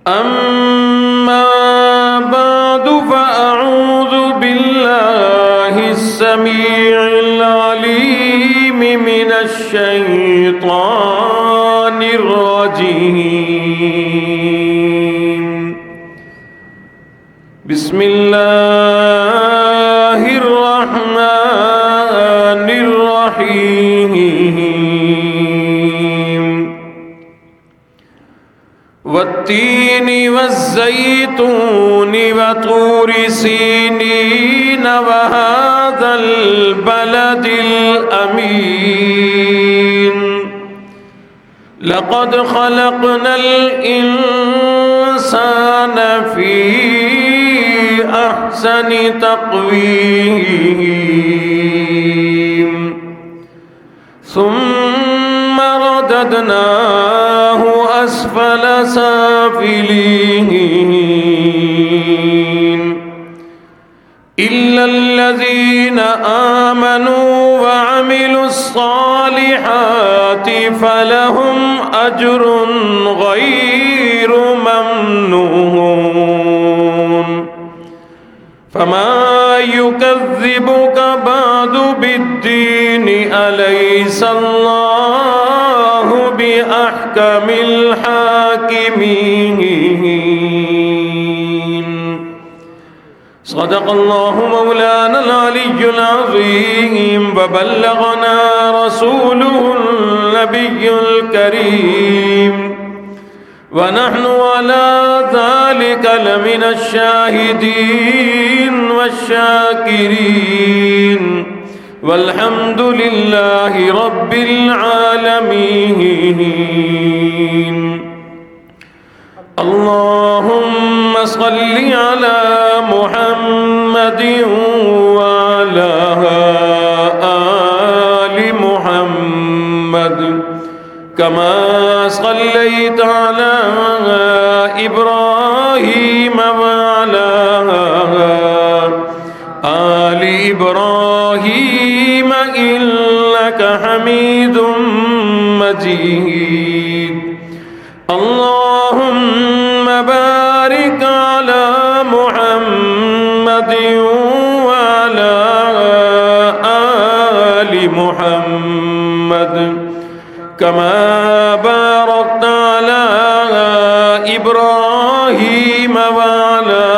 أما بعد فأعوذ بالله السميع العليم من الشيطان الرجيم. بسم الله الرحمن الرحيم. والتين والزيتون وطور سينين وهذا البلد الأمين. لقد خلقنا الإنسان في أحسن تقويم ثم رددناه أسفل سافلين إلا الذين آمنوا وعملوا الصالحات فلهم أجر غير ممنون. فما يكذبك بعد بالدين أليس الله بأحكم الحاكمين. صدق الله مولانا العلي العظيم وبلغنا رسوله النبي الكريم ونحن على ذلك لمن الشاهدين والشاكرين والحمد لله رب العالمين. اللهم صل على محمد وعلى آل محمد كما صليت على إبراهيم وعلى آل إبراهيم إنك حميد مجيد. اللهم بارك على محمد وعلى آل محمد كما باركت على إبراهيم وعلى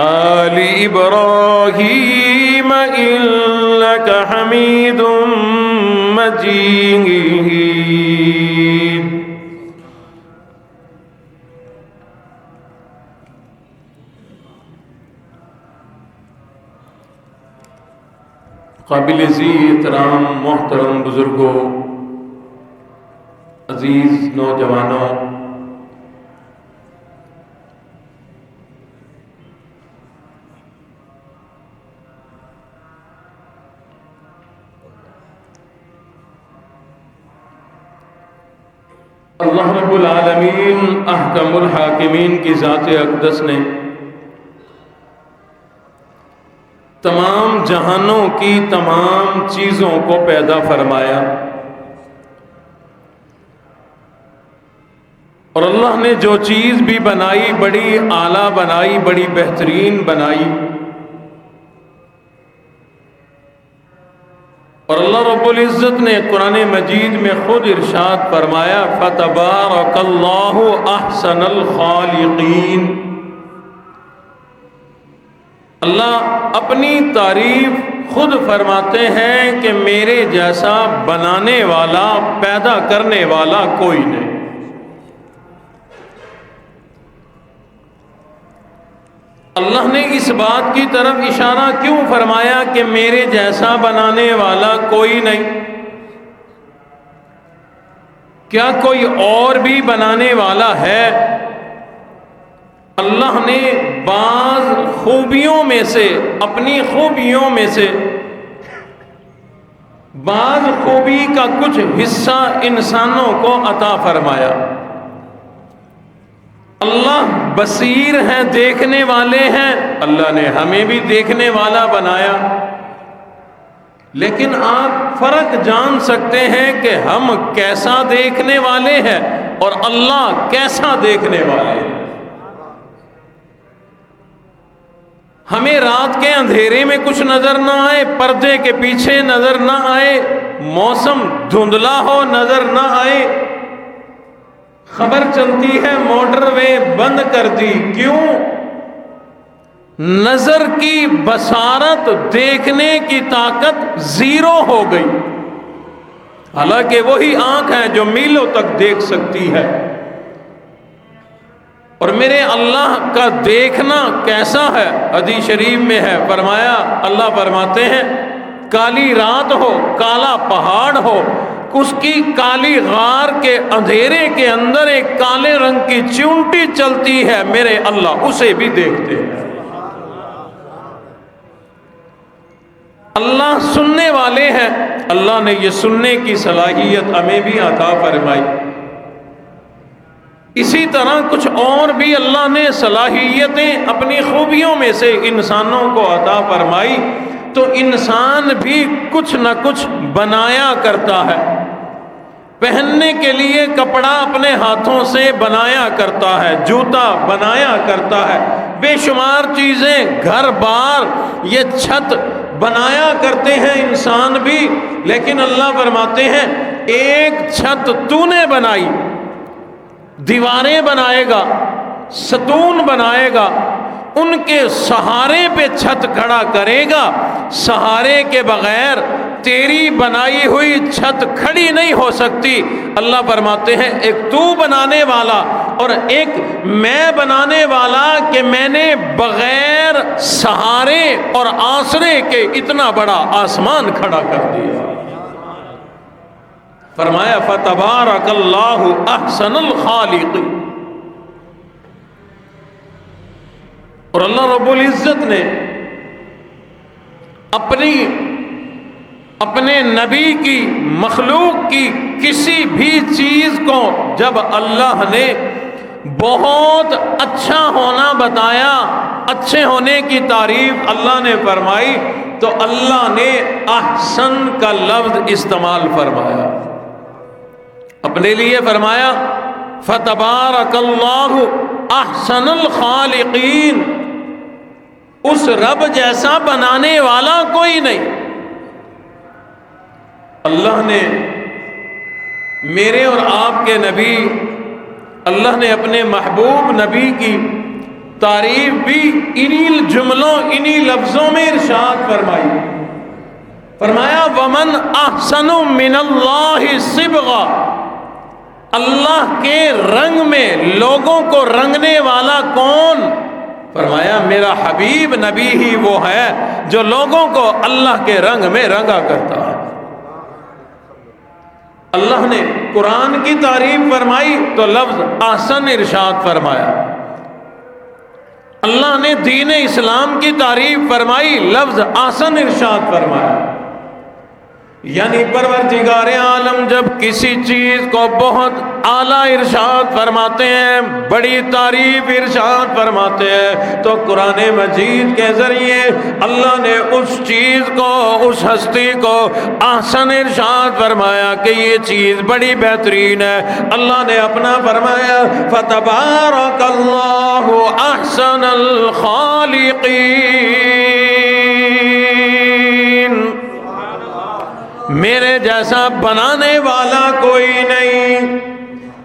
آل إبراهيم إنك حميد مجيد. قابل احترام محترم بزرگوں، عزیز نوجوانوں، اللہ رب العالمین احکم الحاکمین کی ذات اقدس نے تمام جہانوں کی تمام چیزوں کو پیدا فرمایا، اور اللہ نے جو چیز بھی بنائی بڑی اعلیٰ بنائی، بڑی بہترین بنائی. اور اللہ رب العزت نے قرآن مجید میں خود ارشاد فرمایا فَتَبَارَكَ اللَّهُ أَحْسَنَ الْخَالِقِينَ. اللہ اپنی تعریف خود فرماتے ہیں کہ میرے جیسا بنانے والا، پیدا کرنے والا کوئی نہیں. اللہ نے اس بات کی طرف اشارہ کیوں فرمایا کہ میرے جیسا بنانے والا کوئی نہیں؟ کیا کوئی اور بھی بنانے والا ہے؟ اللہ نے بعض خوبیوں میں سے، اپنی خوبیوں میں سے بعض خوبی کا کچھ حصہ انسانوں کو عطا فرمایا. اللہ بصیر ہیں، دیکھنے والے ہیں. اللہ نے ہمیں بھی دیکھنے والا بنایا، لیکن آپ فرق جان سکتے ہیں کہ ہم کیسا دیکھنے والے ہیں اور اللہ کیسا دیکھنے والے ہیں۔ ہمیں رات کے اندھیرے میں کچھ نظر نہ آئے، پردے کے پیچھے نظر نہ آئے، موسم دھندلا ہو نظر نہ آئے، خبر چلتی ہے موٹر وے بند کر دی، کیوں؟ نظر کی بصارت، دیکھنے کی طاقت زیرو ہو گئی، حالانکہ وہی آنکھ ہے جو میلوں تک دیکھ سکتی ہے۔ اور میرے اللہ کا دیکھنا کیسا ہے؟ حدیث شریف میں ہے، فرمایا، اللہ فرماتے ہیں کالی رات ہو، کالا پہاڑ ہو، اس کی کالی غار کے اندھیرے کے اندر ایک کالے رنگ کی چونٹی چلتی ہے، میرے اللہ اسے بھی دیکھتے ہیں۔ اللہ سننے والے ہیں، اللہ نے یہ سننے کی صلاحیت ہمیں بھی عطا فرمائی۔ اسی طرح کچھ اور بھی اللہ نے صلاحیتیں اپنی خوبیوں میں سے انسانوں کو عطا فرمائی، تو انسان بھی کچھ نہ کچھ بنایا کرتا ہے۔ پہننے کے لیے کپڑا اپنے ہاتھوں سے بنایا کرتا ہے، جوتا بنایا کرتا ہے، بے شمار چیزیں، گھر بار، یہ چھت بنایا کرتے ہیں انسان بھی، لیکن اللہ فرماتے ہیں ایک چھت تو نے بنائی، دیواریں بنائے گا، ستون بنائے گا، ان کے سہارے پہ چھت کھڑا کرے گا، سہارے کے بغیر تیری بنائی ہوئی چھت کھڑی نہیں ہو سکتی۔ اللہ فرماتے ہیں ایک تو بنانے والا اور ایک میں بنانے والا، کہ میں نے بغیر سہارے اور آسرے کے اتنا بڑا آسمان کھڑا کر دیا۔ فرمایا فتبارک اللہ احسن الخالقین۔ اور اللہ رب العزت نے اپنے نبی کی، مخلوق کی کسی بھی چیز کو جب اللہ نے بہت اچھا ہونا بتایا، اچھے ہونے کی تعریف اللہ نے فرمائی، تو اللہ نے احسن کا لفظ استعمال فرمایا، اپنے لیے فرمایا فتبارک اللہ احسن الخالقین۔ اس رب جیسا بنانے والا کوئی نہیں۔ اللہ نے میرے اور آپ کے نبی، اللہ نے اپنے محبوب نبی کی تعریف بھی انہی جملوں، انہی لفظوں میں ارشاد فرمائی، فرمایا ومن احسن من اللہ صبغا۔ اللہ کے رنگ میں لوگوں کو رنگنے والا کون؟ فرمایا میرا حبیب نبی ہی وہ ہے جو لوگوں کو اللہ کے رنگ میں رنگا کرتا ہے۔ اللہ نے قرآن کی تعریف فرمائی تو لفظ احسن ارشاد فرمایا، اللہ نے دین اسلام کی تعریف فرمائی، لفظ احسن ارشاد فرمایا۔ یعنی پروردگار عالم جب کسی چیز کو بہت اعلیٰ ارشاد فرماتے ہیں، بڑی تعریف ارشاد فرماتے ہیں، تو قرآن مجید کے ذریعے اللہ نے اس چیز کو، اس ہستی کو احسن ارشاد فرمایا کہ یہ چیز بڑی بہترین ہے۔ اللہ نے اپنا فرمایا فتبارک اللہ احسن الخالقین۔ میرے جیسا بنانے والا کوئی نہیں۔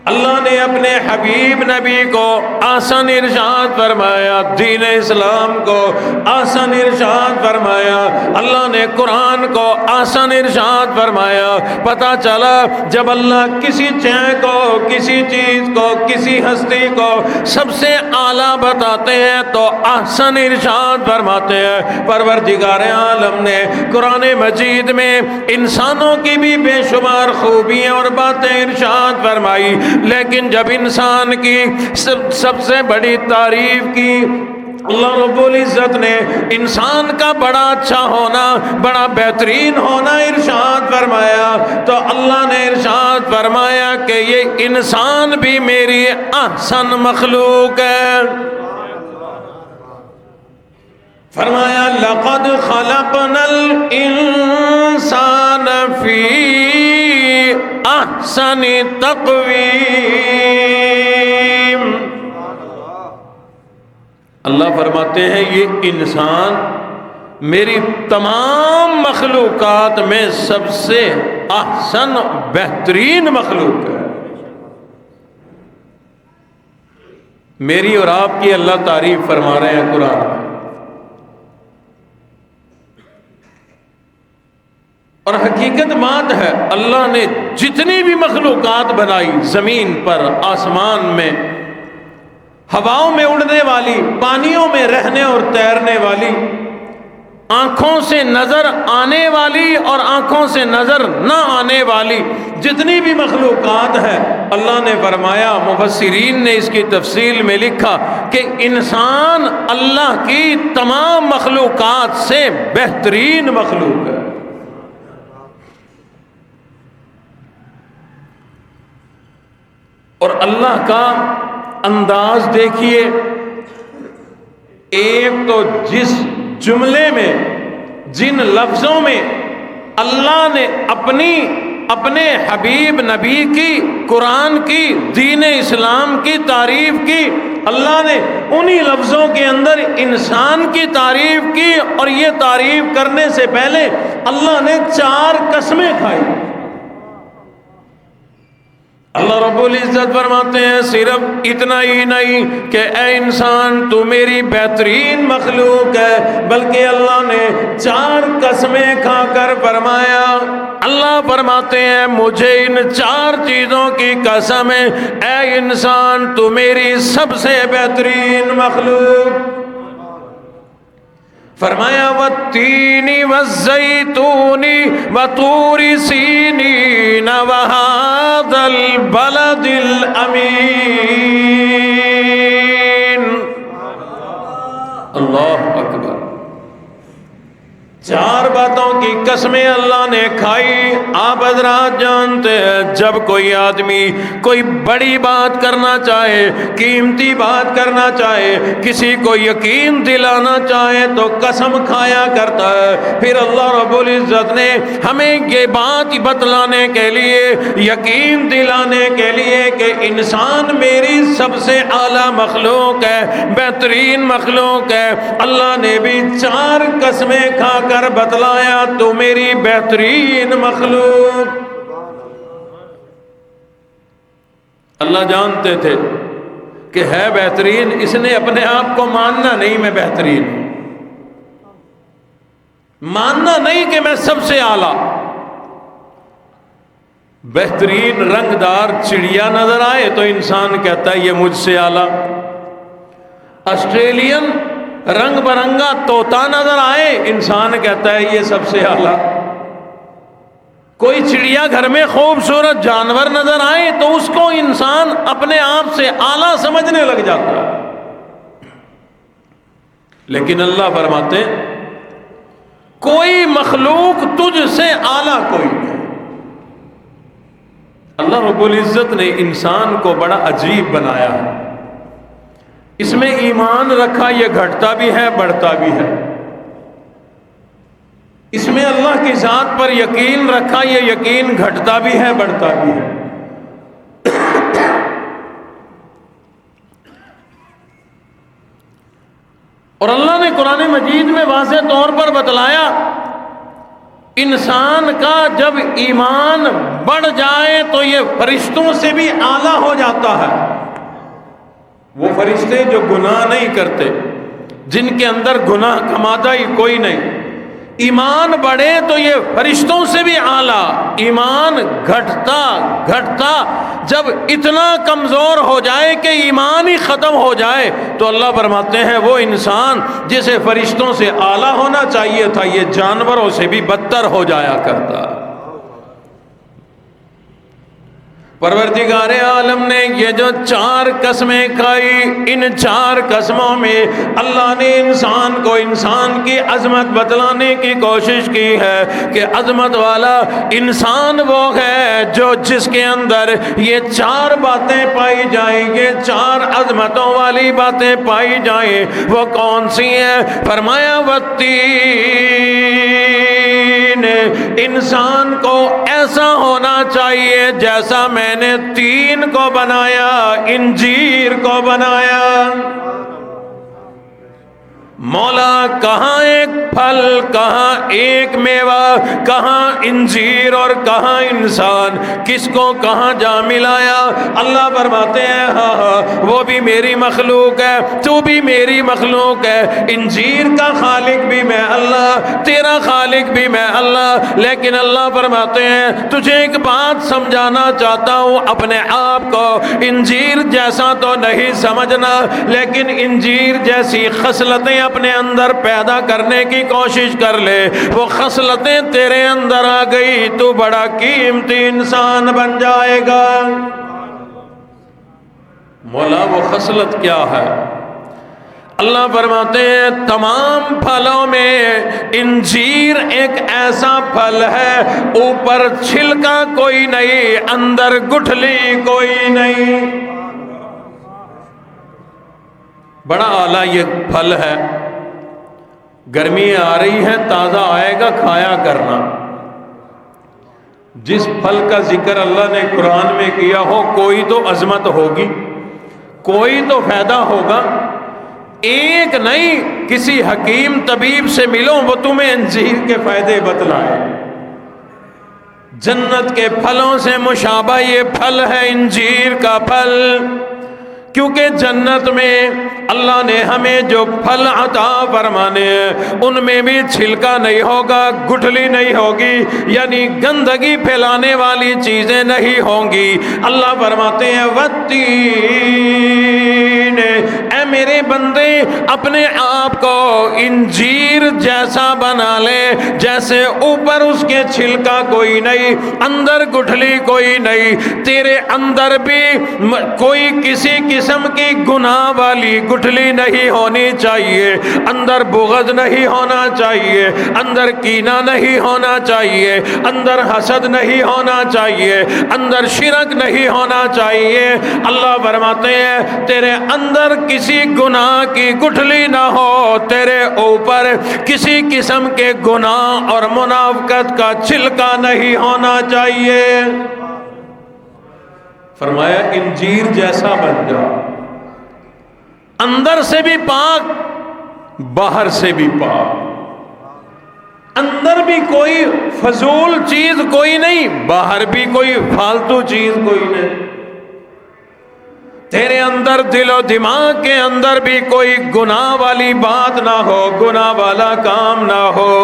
اللہ نے اپنے حبیب نبی کو احسن ارشاد فرمایا، دین اسلام کو احسن ارشاد فرمایا، اللہ نے قرآن کو احسن ارشاد فرمایا۔ پتہ چلا جب اللہ کسی شے کو، کسی چیز کو، کسی ہستی کو سب سے اعلیٰ بتاتے ہیں تو احسن ارشاد فرماتے ہیں۔ پروردگار عالم نے قرآن مجید میں انسانوں کی بھی بے شمار خوبیاں اور باتیں ارشاد فرمائی، لیکن جب انسان کی سب سے بڑی تعریف کی، اللہ رب العزت نے انسان کا بڑا اچھا ہونا، بڑا بہترین ہونا ارشاد فرمایا، تو اللہ نے ارشاد فرمایا کہ یہ انسان بھی میری احسن مخلوق ہے۔ فرمایا لقد خلقنا الانسان فی احسن تقویم۔ اللہ فرماتے ہیں یہ انسان میری تمام مخلوقات میں سب سے احسن بہترین مخلوق ہے۔ میری اور آپ کی اللہ تعریف فرما رہے ہیں قرآن میں۔ اور حقیقت بات ہے اللہ نے جتنی بھی مخلوقات بنائی، زمین پر، آسمان میں، ہواؤں میں اڑنے والی، پانیوں میں رہنے اور تیرنے والی، آنکھوں سے نظر آنے والی اور آنکھوں سے نظر نہ آنے والی جتنی بھی مخلوقات ہے، اللہ نے فرمایا، مفسرین نے اس کی تفصیل میں لکھا کہ انسان اللہ کی تمام مخلوقات سے بہترین مخلوق ہے۔ اور اللہ کا انداز دیکھیے، ایک تو جس جملے میں، جن لفظوں میں اللہ نے اپنے حبیب نبی کی، قرآن کی، دین اسلام کی تعریف کی، اللہ نے انہی لفظوں کے اندر انسان کی تعریف کی، اور یہ تعریف کرنے سے پہلے اللہ نے 4 قسمیں کھائی۔ اللہ رب العزت فرماتے ہیں صرف اتنا ہی نہیں کہ اے انسان تو میری بہترین مخلوق ہے، بلکہ اللہ نے 4 قسمیں کھا کر فرمایا، اللہ فرماتے ہیں مجھے ان 4 چیزوں کی قسم ہے، اے انسان تو میری سب سے بہترین مخلوق۔ فرمایا والتین والزیتون وطور سینین وہذا البلد الامین۔ اللہ اکبر، 4 باتوں کی قسمیں اللہ نے کھائی۔ آپ حضرات جانتے ہیں جب کوئی آدمی کوئی بڑی بات کرنا چاہے، قیمتی بات کرنا چاہے، کسی کو یقین دلانا چاہے تو قسم کھایا کرتا ہے۔ پھر اللہ رب العزت نے ہمیں یہ بات بتلانے کے لیے، یقین دلانے کے لیے کہ انسان میری سب سے اعلیٰ مخلوق ہے، بہترین مخلوق ہے، اللہ نے بھی 4 قسمیں کھا کر بتلایا تو میری بہترین مخلوق۔ اللہ جانتے تھے کہ ہے بہترین، اس نے اپنے آپ کو ماننا نہیں میں بہترین ہوں، ماننا نہیں کہ میں سب سے اعلیٰ۔ بہترین رنگدار چڑیا نظر آئے تو انسان کہتا ہے یہ مجھ سے اعلیٰ۔ آسٹریلین رنگ برنگا طوطا نظر آئے، انسان کہتا ہے یہ سب سے اعلیٰ۔ کوئی چڑیا گھر میں خوبصورت جانور نظر آئے تو اس کو انسان اپنے آپ سے اعلیٰ سمجھنے لگ جاتا ہے۔ لیکن اللہ فرماتے کوئی مخلوق تجھ سے اعلیٰ کوئی نہیں۔ اللہ رب العزت نے انسان کو بڑا عجیب بنایا ہے، اس میں ایمان رکھا، یہ گھٹتا بھی ہے بڑھتا بھی ہے۔ اس میں اللہ کی ذات پر یقین رکھا، یہ یقین گھٹتا بھی ہے بڑھتا بھی ہے۔ اور اللہ نے قرآن مجید میں واضح طور پر بتلایا انسان کا جب ایمان بڑھ جائے تو یہ فرشتوں سے بھی اعلیٰ ہو جاتا ہے۔ وہ فرشتے جو گناہ نہیں کرتے، جن کے اندر گناہ کا مادہ ہی کوئی نہیں، ایمان بڑھے تو یہ فرشتوں سے بھی اعلیٰ۔ ایمان گھٹتا گھٹتا جب اتنا کمزور ہو جائے کہ ایمان ہی ختم ہو جائے تو اللہ فرماتے ہیں وہ انسان جسے فرشتوں سے اعلیٰ ہونا چاہیے تھا یہ جانوروں سے بھی بدتر ہو جایا کرتا۔ پروردگار عالم نے یہ جو 4 قسمیں کھائی، ان 4 قسموں میں اللہ نے انسان کی عظمت بتلانے کی کوشش کی ہے کہ عظمت والا انسان وہ ہے جو جس کے اندر یہ 4 باتیں پائی جائیں، یہ 4 عظمتوں والی باتیں پائی جائیں۔ وہ کون سی ہیں؟ فرمایا والتین، انسان کو ایسا ہونا چاہیے جیسا میں نے تین کو بنایا، انجیر کو بنایا۔ مولا کہاں ایک پھل، کہاں ایک میوہ، کہاں انجیر اور کہاں انسان، کس کو کہاں جا ملایا؟ اللہ فرماتے ہیں ہاں ہاں وہ بھی میری مخلوق ہے، تو بھی میری مخلوق ہے، انجیر کا خالق بھی میں اللہ، تیرا خالق بھی میں اللہ۔ لیکن اللہ فرماتے ہیں تجھے ایک بات سمجھانا چاہتا ہوں، اپنے آپ کو انجیر جیسا تو نہیں سمجھنا، لیکن انجیر جیسی خصلتیں اپنے اندر پیدا کرنے کی کوشش کر لے، وہ خصلتیں تیرے اندر آ گئی تو بڑا قیمتی انسان بن جائے گا۔ مولا وہ خصلت کیا ہے؟ اللہ فرماتے ہیں تمام پھلوں میں انجیر ایک ایسا پھل ہے، اوپر چھلکا کوئی نہیں، اندر گٹھلی کوئی نہیں۔ بڑا اعلیٰ یہ پھل ہے، گرمی آ رہی ہے، تازہ آئے گا، کھایا کرنا۔ جس پھل کا ذکر اللہ نے قرآن میں کیا ہو، کوئی تو عظمت ہوگی، کوئی تو فائدہ ہوگا، ایک نہیں، کسی حکیم طبیب سے ملو وہ تمہیں انجیر کے فائدے بتلائے۔ جنت کے پھلوں سے مشابہ یہ پھل ہے انجیر کا پھل، کیونکہ جنت میں اللہ نے ہمیں جو پھل عطا فرمانے ہیں ان میں بھی چھلکا نہیں ہوگا، گٹھلی نہیں ہوگی، یعنی گندگی پھیلانے والی چیزیں نہیں ہوں گی۔ اللہ فرماتے ہیں والتین، اے میرے بندے اپنے آپ کو انجیر جیسا بنا لے، جیسے اوپر اس کے چھلکا کوئی نہیں، اندر گٹھلی کوئی نہیں، تیرے اندر بھی کوئی کسی قسم کی گناہ والی گٹھلی نہیں ہونی چاہیے، اندر بغض نہیں ہونا چاہیے، اندر کینہ نہیں ہونا چاہیے، اندر حسد نہیں ہونا چاہیے، اندر شرک نہیں ہونا چاہیے۔ اللہ فرماتے ہیں تیرے اندر کسی گناہ کی گٹھلی نہ ہو، تیرے اوپر کسی قسم کے گناہ اور منافقت کا چھلکا نہیں ہونا چاہیے۔ فرمایا انجیر جیسا بن جا، اندر سے بھی پاک، باہر سے بھی پاک، اندر بھی کوئی فضول چیز کوئی نہیں، باہر بھی کوئی فالتو چیز کوئی نہیں، تیرے اندر دل و دماغ کے اندر بھی کوئی گناہ والی بات نہ ہو، گناہ والا کام نہ ہو۔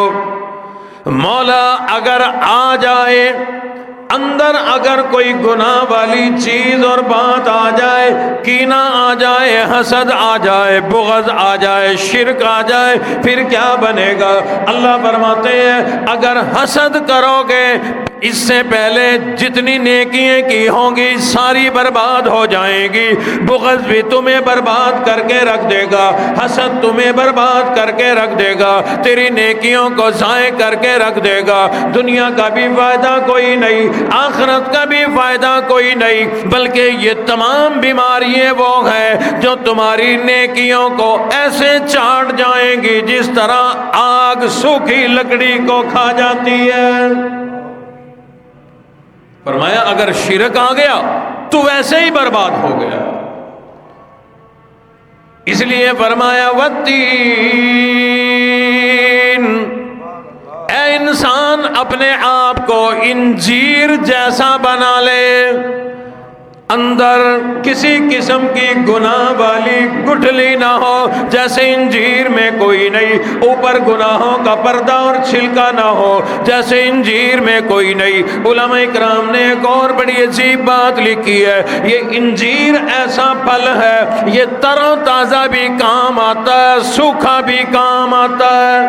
مولا اگر آ جائے اندر، اگر کوئی گناہ والی چیز اور بات آ جائے، کینہ آ جائے، حسد آ جائے، بغض آ جائے، شرک آ جائے، پھر کیا بنے گا؟ اللہ فرماتے ہیں اگر حسد کرو گے اس سے پہلے جتنی نیکیاں کی ہوں گی ساری برباد ہو جائیں گی، بغض بھی تمہیں برباد کر کے رکھ دے گا، حسد تمہیں برباد کر کے رکھ دے گا، تیری نیکیوں کو ضائع کر کے رکھ دے گا، دنیا کا بھی فائدہ کوئی نہیں، آخرت کا بھی فائدہ کوئی نہیں، بلکہ یہ تمام بیماریاں وہ ہیں جو تمہاری نیکیوں کو ایسے چاٹ جائیں گی جس طرح آگ سوکھی لکڑی کو کھا جاتی ہے۔ فرمایا اگر شرک آ گیا تو ویسے ہی برباد ہو گیا، اس لیے فرمایا والتین، اے انسان اپنے آپ کو انجیر جیسا بنا لے، اندر کسی قسم کی گناہ والی گٹھلی نہ ہو، جیسے انجیر میں کوئی نہیں، اوپر گناہوں کا پردہ اور چھلکا نہ ہو، جیسے انجیر میں کوئی نہیں۔ علماء اکرام نے ایک اور بڑی عجیب بات لکھی ہے، یہ انجیر ایسا پھل ہے یہ تر و تازہ بھی کام آتا ہے، سوکھا بھی کام آتا ہے،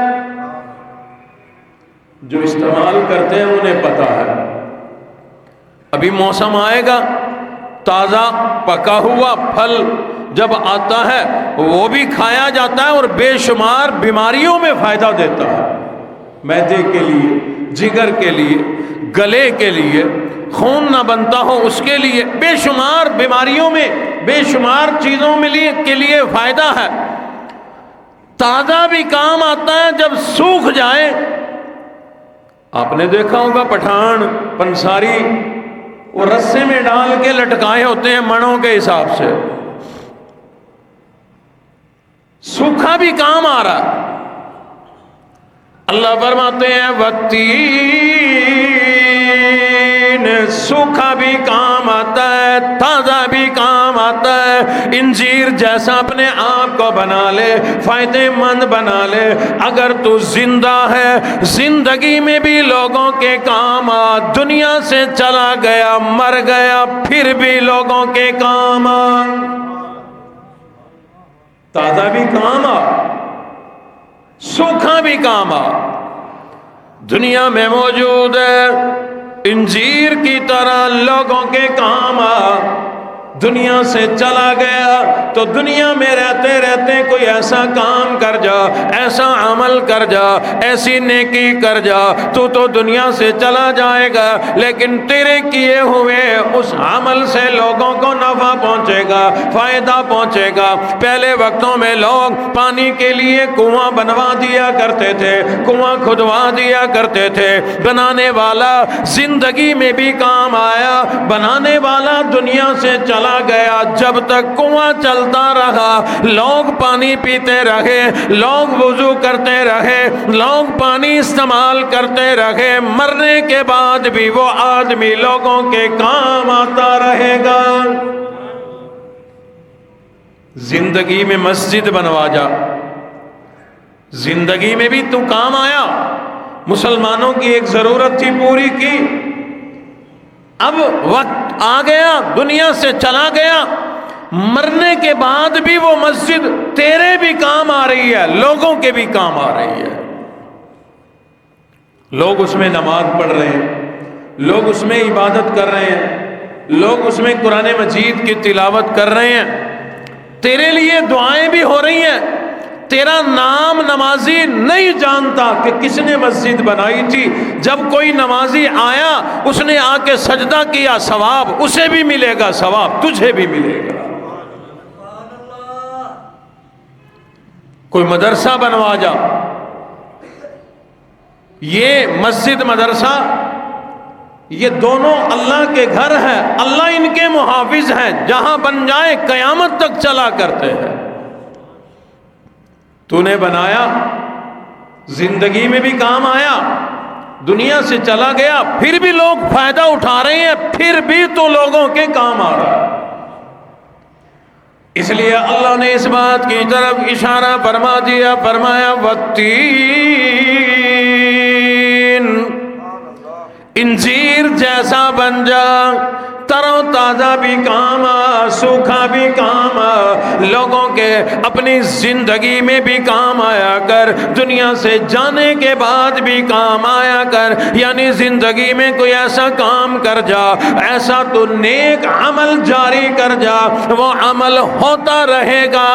جو استعمال کرتے ہیں انہیں پتا ہے۔ ابھی موسم آئے گا، تازہ پکا ہوا پھل جب آتا ہے وہ بھی کھایا جاتا ہے اور بے شمار بیماریوں میں فائدہ دیتا ہے، معدے کے لیے، جگر کے لیے، گلے کے لیے، خون نہ بنتا ہو اس کے لیے، بے شمار بیماریوں میں، بے شمار چیزوں میں کے لیے فائدہ ہے۔ تازہ بھی کام آتا ہے جب سوکھ جائے۔ آپ نے دیکھا ہوگا پٹھان، پنساری، وہ رسے میں ڈال کے لٹکائے ہوتے ہیں منوں کے حساب سے، سوکھا بھی کام آ رہا۔ اللہ فرماتے ہیں والتین، سوکھا بھی کام آتا ہے، تازہ بھی کام آتا ہے۔ انجیر جیسا اپنے آپ کو بنا لے، فائدے مند بنا لے۔ اگر تو زندہ ہے، زندگی میں بھی لوگوں کے کام آ، دنیا سے چلا گیا، مر گیا، پھر بھی لوگوں کے کام آ۔ تازہ بھی کام آ، سوکھا بھی کام آ، دنیا میں موجود ہے، انجیر کی طرح لوگوں کے کام آ۔ دنیا سے چلا گیا تو دنیا میں رہتے رہتے کوئی ایسا کام کر جا، ایسا عمل کر جا، ایسی نیکی کر جا، تو دنیا سے چلا جائے گا، لیکن تیرے کیے ہوئے اس عمل سے لوگوں کو نفع پہنچے گا، فائدہ پہنچے گا۔ پہلے وقتوں میں لوگ پانی کے لیے کنواں بنوا دیا کرتے تھے، کنواں کھدوا دیا کرتے تھے۔ بنانے والا زندگی میں بھی کام آیا، بنانے والا دنیا سے چلا گیا، جب تک کنواں چلتا رہا، لوگ پانی پیتے رہے، لوگ وضو کرتے رہے، لوگ پانی استعمال کرتے رہے، مرنے کے بعد بھی وہ آدمی لوگوں کے کام آتا رہے گا۔ زندگی میں مسجد بنوا جا، زندگی میں بھی تو کام آیا، مسلمانوں کی ایک ضرورت تھی، پوری کی۔ اب وقت آ گیا، دنیا سے چلا گیا، مرنے کے بعد بھی وہ مسجد تیرے بھی کام آ رہی ہے، لوگوں کے بھی کام آ رہی ہے۔ لوگ اس میں نماز پڑھ رہے ہیں، لوگ اس میں عبادت کر رہے ہیں، لوگ اس میں قرآن مجید کی تلاوت کر رہے ہیں، تیرے لیے دعائیں بھی ہو رہی ہیں۔ تیرا نام نمازی نہیں جانتا کہ کس نے مسجد بنائی تھی، جب کوئی نمازی آیا اس نے آ کے سجدہ کیا، ثواب اسے بھی ملے گا، ثواب تجھے بھی ملے گا۔ کوئی مدرسہ بنوا جا، یہ مسجد مدرسہ یہ دونوں اللہ کے گھر ہیں، اللہ ان کے محافظ ہیں، جہاں بن جائے قیامت تک چلا کرتے ہیں۔ تو نے بنایا، زندگی میں بھی کام آیا، دنیا سے چلا گیا، پھر بھی لوگ فائدہ اٹھا رہے ہیں، پھر بھی تو لوگوں کے کام آ رہا ہے۔ اس لیے اللہ نے اس بات کی طرف اشارہ فرما دیا، فرمایا والتین، انجیر جیسا بن جا، تر و تازہ بھی کام آ، سوکھا بھی کام آ، لوگوں کے اپنی زندگی میں بھی کام آیا کر، دنیا سے جانے کے بعد بھی کام آیا کر۔ یعنی زندگی میں کوئی ایسا کام کر جا، ایسا تو نیک عمل جاری کر جا، وہ عمل ہوتا رہے گا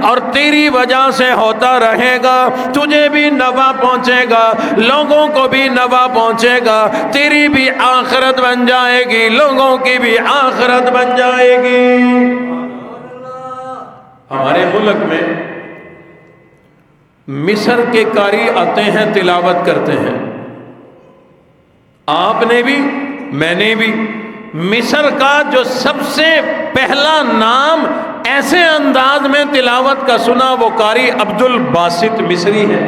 اور تیری وجہ سے ہوتا رہے گا، تجھے بھی نفع پہنچے گا، لوگوں کو بھی نفع پہنچے گا، تیری بھی آخرت بن جائے گی، لوگوں کی بھی آخرت بن جائے گی۔ ہمارے ملک میں مصر کے قاری آتے ہیں، تلاوت کرتے ہیں، آپ نے بھی میں نے بھی مصر کا جو سب سے پہلا نام ایسے انداز میں تلاوت کا سنا وہ قاری عبد الباسط مصری ہے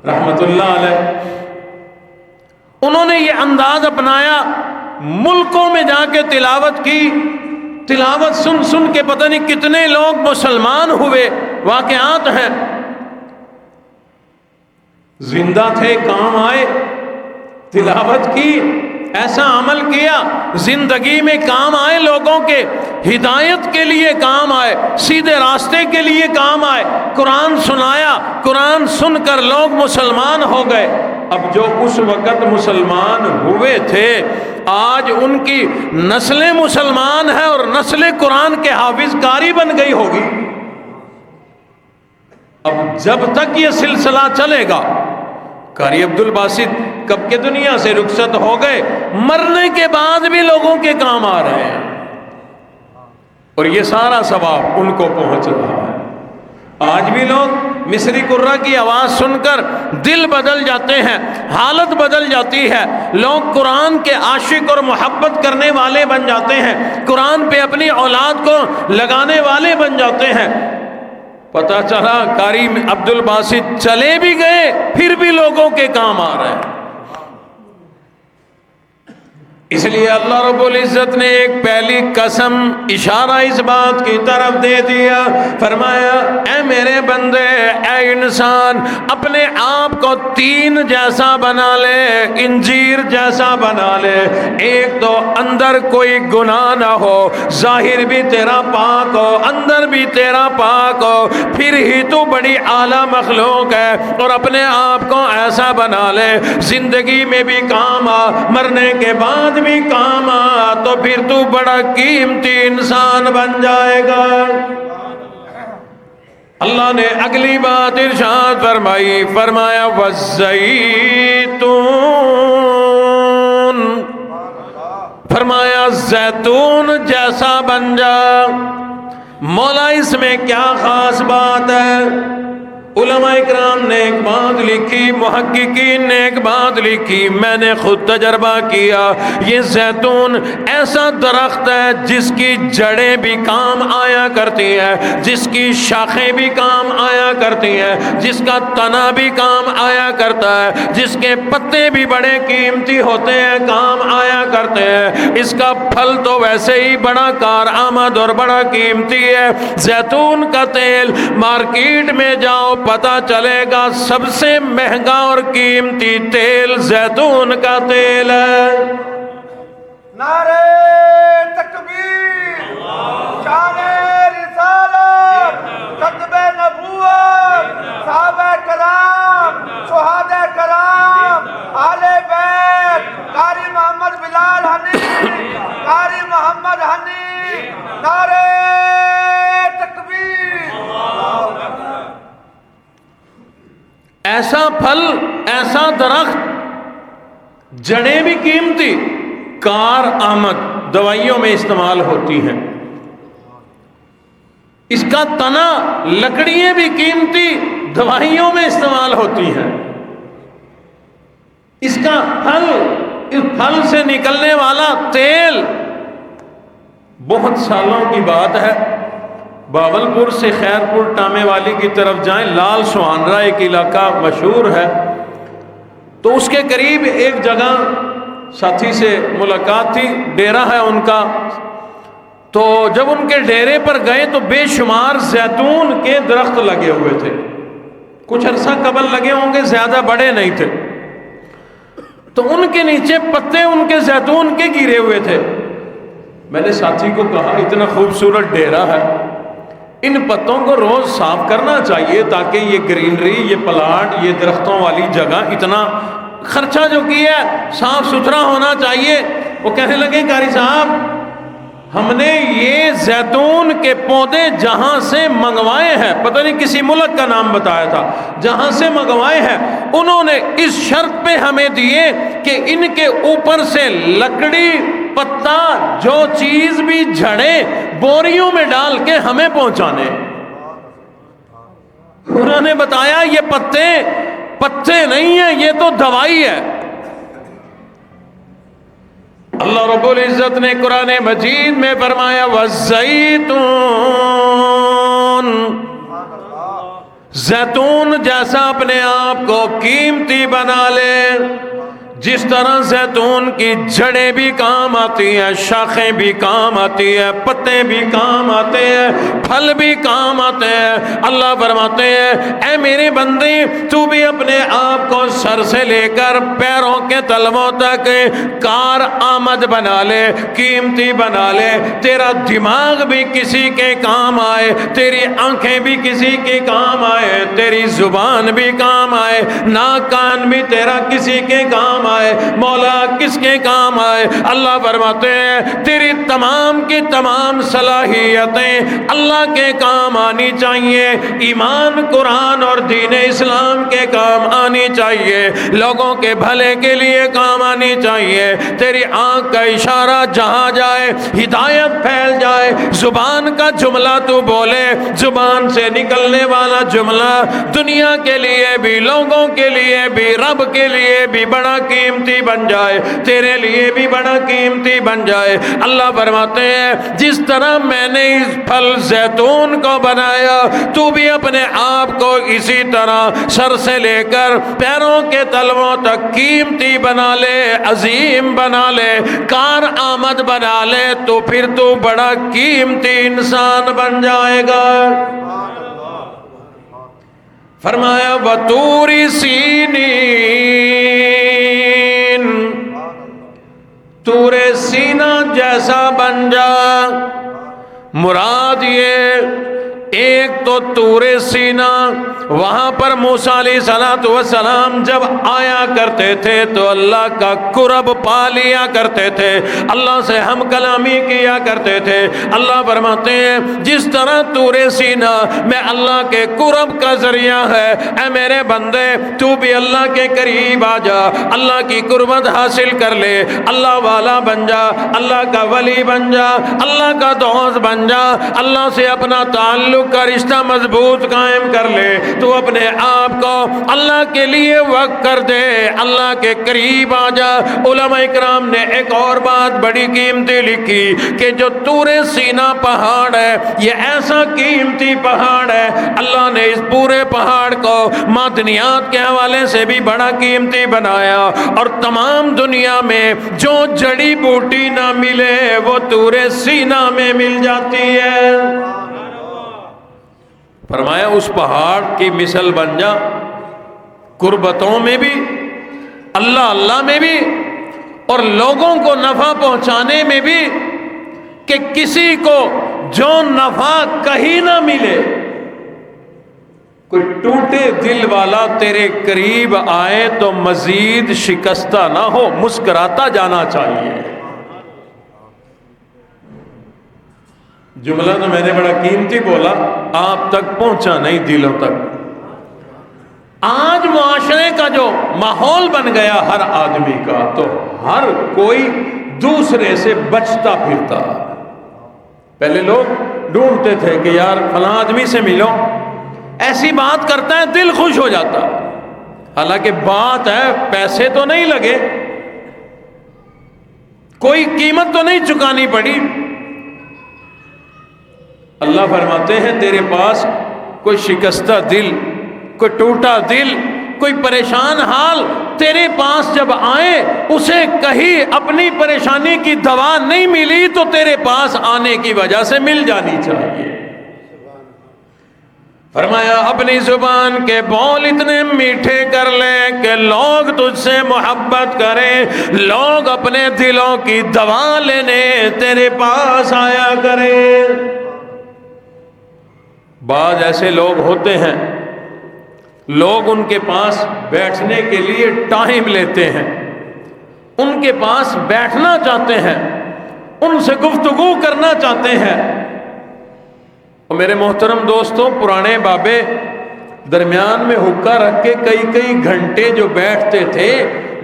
رحمت اللہ علیہ۔ انہوں نے یہ انداز اپنایا، ملکوں میں جا کے تلاوت کی، تلاوت سن سن کے پتہ نہیں کتنے لوگ مسلمان ہوئے، واقعات ہیں۔ زندہ تھے، کام آئے، تلاوت کی، ایسا عمل کیا، زندگی میں کام آئے، لوگوں کے ہدایت کے لیے کام آئے، سیدھے راستے کے لیے کام آئے، قرآن سنایا، قرآن سن کر لوگ مسلمان ہو گئے۔ اب جو اس وقت مسلمان ہوئے تھے آج ان کی نسل مسلمان ہے اور نسل قرآن کے حافظ قاری بن گئی ہوگی۔ اب جب تک یہ سلسلہ چلے گا، قاری عبد الباسط کب کے دنیا سے رخصت ہو گئے، مرنے کے بعد بھی لوگوں کے کام آ رہے ہیں، اور یہ سارا ثواب ان کو پہنچ رہا ہے۔ آج بھی لوگ مصری قرہ کی آواز سن کر دل بدل جاتے ہیں، حالت بدل جاتی ہے، لوگ قرآن کے عاشق اور محبت کرنے والے بن جاتے ہیں، قرآن پہ اپنی اولاد کو لگانے والے بن جاتے ہیں۔ پتہ چلا قاری عبد الباسط چلے بھی گئے، پھر بھی لوگوں کے کام آ رہے ہیں۔ اس لیے اللہ رب العزت نے ایک پہلی قسم اشارہ اس بات کی طرف دے دیا، فرمایا اے میرے بندے، اے انسان، اپنے آپ کو تین جیسا بنا لے، انجیر جیسا بنا لے۔ ایک تو اندر کوئی گناہ نہ ہو، ظاہر بھی تیرا پاک ہو، اندر بھی تیرا پاک ہو، پھر ہی تو بڑی اعلیٰ مخلوق ہے۔ اور اپنے آپ کو ایسا بنا لے زندگی میں بھی کام آ، مرنے کے بعد بھی کام آ، تو پھر تو بڑا قیمتی انسان بن جائے گا۔ اللہ نے اگلی بات ارشاد فرمائی، فرمایا والزیتون، فرمایا زیتون جیسا بن جا۔ مولا اس میں کیا خاص بات ہے؟ علماء اکرام نے ایک بات لکھی، محققین نے ایک بات لکھی، میں نے خود تجربہ کیا۔ یہ زیتون ایسا درخت ہے جس کی جڑیں بھی کام آیا کرتی ہیں، جس کی شاخیں بھی کام آیا کرتی ہیں، جس کا تنا بھی کام آیا کرتا ہے، جس کے پتے بھی بڑے قیمتی ہوتے ہیں، کام آیا کرتے ہیں۔ اس کا پھل تو ویسے ہی بڑا کارآمد اور بڑا قیمتی ہے۔ زیتون کا تیل مارکیٹ میں جاؤ، پتہ چلے گا سب سے مہنگا اور قیمتی تیل زیتون کا تیل ہے۔ نعرہ تکبیر، شان رسالت، خطب نبوت، صحابہ کرام، شہداء کرام، آل بیت، قاری محمد بلال حنی، قاری محمد حنی، نعرہ تکبیر۔ ایسا پھل، ایسا درخت، جڑیں بھی قیمتی، کار آمد، دوائیوں میں استعمال ہوتی ہیں۔ اس کا تنا، لکڑیاں بھی قیمتی، دوائیوں میں استعمال ہوتی ہیں۔ اس کا پھل، اس پھل سے نکلنے والا تیل بہت سالوں کی بات ہے، باولپور سے خیرپور ٹامے والی کی طرف جائیں، لال سوانرا ایک علاقہ مشہور ہے، تو اس کے قریب ایک جگہ ساتھی سے ملاقات تھی، ڈیرہ ہے ان کا۔ تو جب ان کے ڈیرے پر گئے تو بے شمار زیتون کے درخت لگے ہوئے تھے، کچھ عرصہ قبل لگے ہوں گے، زیادہ بڑے نہیں تھے۔ تو ان کے نیچے پتے ان کے زیتون کے گرے ہوئے تھے۔ میں نے ساتھی کو کہا اتنا خوبصورت ڈیرہ ہے، ان پتوں کو روز صاف کرنا چاہیے تاکہ یہ گرینری، یہ پلاٹ، یہ درختوں والی جگہ، اتنا خرچہ جو کیا ہے صاف ستھرا ہونا چاہیے۔ وہ کہنے لگے قاری صاحب ہم نے یہ زیتون کے پودے جہاں سے منگوائے ہیں، پتہ نہیں کسی ملک کا نام بتایا تھا، جہاں سے منگوائے ہیں، انہوں نے اس شرط پہ ہمیں دیے کہ ان کے اوپر سے لکڑی، پتا، جو چیز بھی جھڑے بوریوں میں ڈال کے ہمیں پہنچانے۔ انہوں نے بتایا یہ پتے نہیں ہیں، یہ تو دوائی ہے۔ اللہ رب العزت نے قرآن مجید میں فرمایا والزیتون، زیتون جیسا اپنے آپ کو قیمتی بنا لے، جس طرح زیتون کی جڑیں بھی کام آتی ہیں، شاخیں بھی کام آتی ہیں، پتے بھی کام آتے ہیں، پھل بھی کام آتے ہیں۔ اللہ فرماتے ہیں اے میرے بندے، تو بھی اپنے آپ کو سر سے لے کر پیروں کے تلووں تک کار آمد بنا لے، قیمتی بنا لے۔ تیرا دماغ بھی کسی کے کام آئے، تیری آنکھیں بھی کسی کے کام آئے، تیری زبان بھی کام آئے، ناک کان بھی تیرا کسی کے کام آئے؟ مولا کس کے کام آئے؟ اللہ فرماتے ہیں تیری تمام کی تمام صلاحیتیں اللہ کے کام آنی چاہیے، ایمان قرآن اور دین اسلام کے کام آنی چاہیے، لوگوں کے بھلے کے لیے کام آنی چاہیے۔ تیری آنکھ کا اشارہ جہاں جائے ہدایت پھیل جائے، زبان کا جملہ تو بولے، زبان سے نکلنے والا جملہ دنیا کے لیے بھی، لوگوں کے لیے بھی، رب کے لیے بھی بڑا قیمتی بن جائے، تیرے لیے بھی بڑا قیمتی بن جائے۔ اللہ فرماتے ہیں جس طرح میں نے اس پھل زیتون کو بنایا، تو بھی اپنے آپ کو اسی طرح سر سے لے کر پیروں کے تلووں تک قیمتی بنا لے، عظیم بنا لے، کار آمد بنا لے، تو پھر تو بڑا قیمتی انسان بن جائے گا۔ فرمایا وَطُورِ سِینِین، طور سینہ جیسا بن جا۔ مراد یہ ایک تو طور سینہ، وہاں پر موسیٰ علیہ السلام جب آیا کرتے تھے تو اللہ کا قرب پا لیا کرتے تھے، اللہ سے ہم کلامی کیا کرتے تھے۔ اللہ فرماتے ہیں جس طرح طور سینہ میں اللہ کے قرب کا ذریعہ ہے، اے میرے بندے تو بھی اللہ کے قریب آ جا، اللہ کی قربت حاصل کر لے، اللہ والا بن جا، اللہ کا ولی بن جا، اللہ کا دوست بن جا، اللہ سے اپنا تعلق کا رشتہ مضبوط قائم کر لے، تو اپنے آپ کو اللہ کے لیے وقف کر دے، اللہ کے قریب آ جا۔ علماء اکرام نے ایک اور بات بڑی قیمتی لکھی کہ جو طور سینہ پہاڑ ہے یہ ایسا قیمتی پہاڑ ہے، اللہ نے اس پورے پہاڑ کو معدنیات کے حوالے سے بھی بڑا قیمتی بنایا، اور تمام دنیا میں جو جڑی بوٹی نہ ملے وہ طور سینہ میں مل جاتی ہے۔ فرمایا اس پہاڑ کی مثل بن جا، قربتوں میں بھی، اللہ اللہ میں بھی، اور لوگوں کو نفع پہنچانے میں بھی، کہ کسی کو جو نفع کہیں نہ ملے، کوئی ٹوٹے دل والا تیرے قریب آئے تو مزید شکستہ نہ ہو، مسکراتا جانا چاہیے۔ جملہ تو میں نے بڑا قیمتی بولا، آپ تک پہنچا نہیں دلوں تک۔ آج معاشرے کا جو ماحول بن گیا ہر آدمی کا، تو ہر کوئی دوسرے سے بچتا پھرتا۔ پہلے لوگ ڈھونڈتے تھے کہ یار فلاں آدمی سے ملو، ایسی بات کرتا ہے دل خوش ہو جاتا، حالانکہ بات ہے پیسے تو نہیں لگے، کوئی قیمت تو نہیں چکانی پڑی۔ اللہ فرماتے ہیں تیرے پاس کوئی شکستہ دل، کوئی ٹوٹا دل، کوئی پریشان حال تیرے پاس جب آئے، اسے کہیں اپنی پریشانی کی دوا نہیں ملی تو تیرے پاس آنے کی وجہ سے مل جانی چاہیے۔ فرمایا اپنی زبان کے بول اتنے میٹھے کر لے کہ لوگ تجھ سے محبت کریں، لوگ اپنے دلوں کی دوا لینے تیرے پاس آیا کریں۔ بعض ایسے لوگ ہوتے ہیں، لوگ ان کے پاس بیٹھنے کے لیے ٹائم لیتے ہیں، ان کے پاس بیٹھنا چاہتے ہیں، ان سے گفتگو کرنا چاہتے ہیں۔ اور میرے محترم دوستوں، پرانے بابے درمیان میں حکا رکھ کے کئی کئی گھنٹے جو بیٹھتے تھے،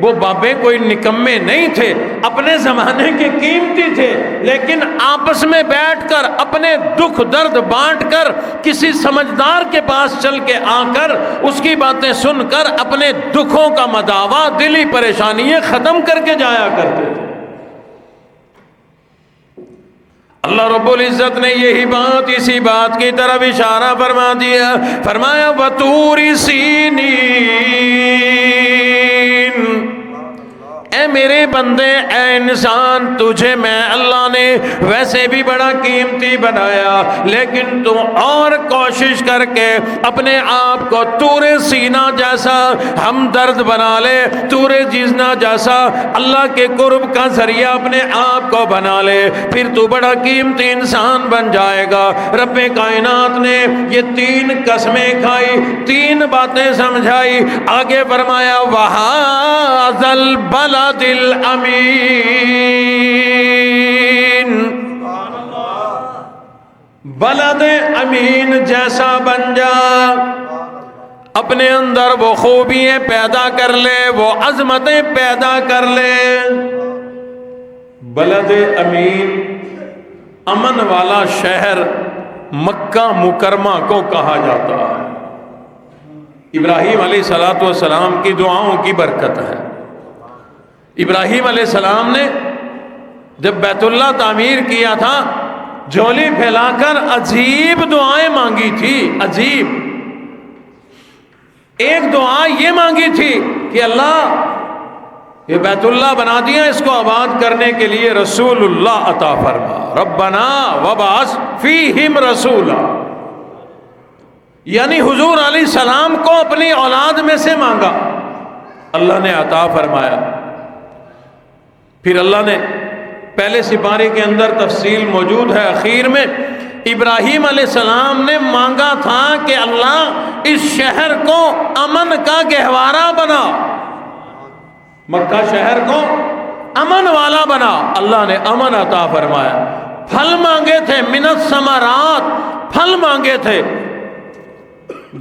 وہ بابے کوئی نکمے نہیں تھے، اپنے زمانے کے قیمتی تھے، لیکن آپس میں بیٹھ کر اپنے دکھ درد بانٹ کر کسی سمجھدار کے پاس چل کے آ کر اس کی باتیں سن کر اپنے دکھوں کا مداوا، دلی پریشانیاں ختم کر کے جایا کرتے تھے۔ اللہ رب العزت نے یہی بات، اسی بات کی طرف اشارہ فرما دیا، فرمایا وَطُورِ سِینِین، اے میرے بندے، اے انسان، تجھے میں اللہ نے ویسے بھی بڑا قیمتی بنایا، لیکن تو اور کوشش کر کے اپنے آپ کو طور سینہ جیسا ہمدرد بنا لے، طور جیزنا جیسا اللہ کے قرب کا ذریعہ اپنے آپ کو بنا لے، پھر تو بڑا قیمتی انسان بن جائے گا۔ رب کائنات نے یہ 3 قسمیں کھائی، 3 باتیں سمجھائی، آگے فرمایا وَهَذَا الْبَلَدِ الْأَمِينَ، بلد امین جیسا بن جا، اپنے اندر وہ خوبیاں پیدا کر لے، وہ عظمتیں پیدا کر لے۔ بلد امین، امن والا شہر مکہ مکرمہ کو کہا جاتا ہے۔ ابراہیم علیہ السلام کی دعاؤں کی برکت ہے۔ ابراہیم علیہ السلام نے جب بیت اللہ تعمیر کیا تھا، جھولی پھیلا کر عجیب دعائیں مانگی تھی، عجیب۔ ایک دعا یہ مانگی تھی کہ اللہ یہ بیت اللہ بنا دیا، اس کو آباد کرنے کے لیے رسول اللہ عطا فرما، ربنا وبعث فیہم رسولا، یعنی حضور علیہ السلام کو اپنی اولاد میں سے مانگا، اللہ نے عطا فرمایا۔ پھر اللہ نے پہلے سپارے کے اندر تفصیل موجود ہے، اخیر میں ابراہیم علیہ السلام نے مانگا تھا کہ اللہ اس شہر کو امن کا گہوارہ بنا، مکہ شہر کو امن والا بنا، اللہ نے امن عطا فرمایا۔ پھل مانگے تھے، من الثمرات، پھل مانگے تھے۔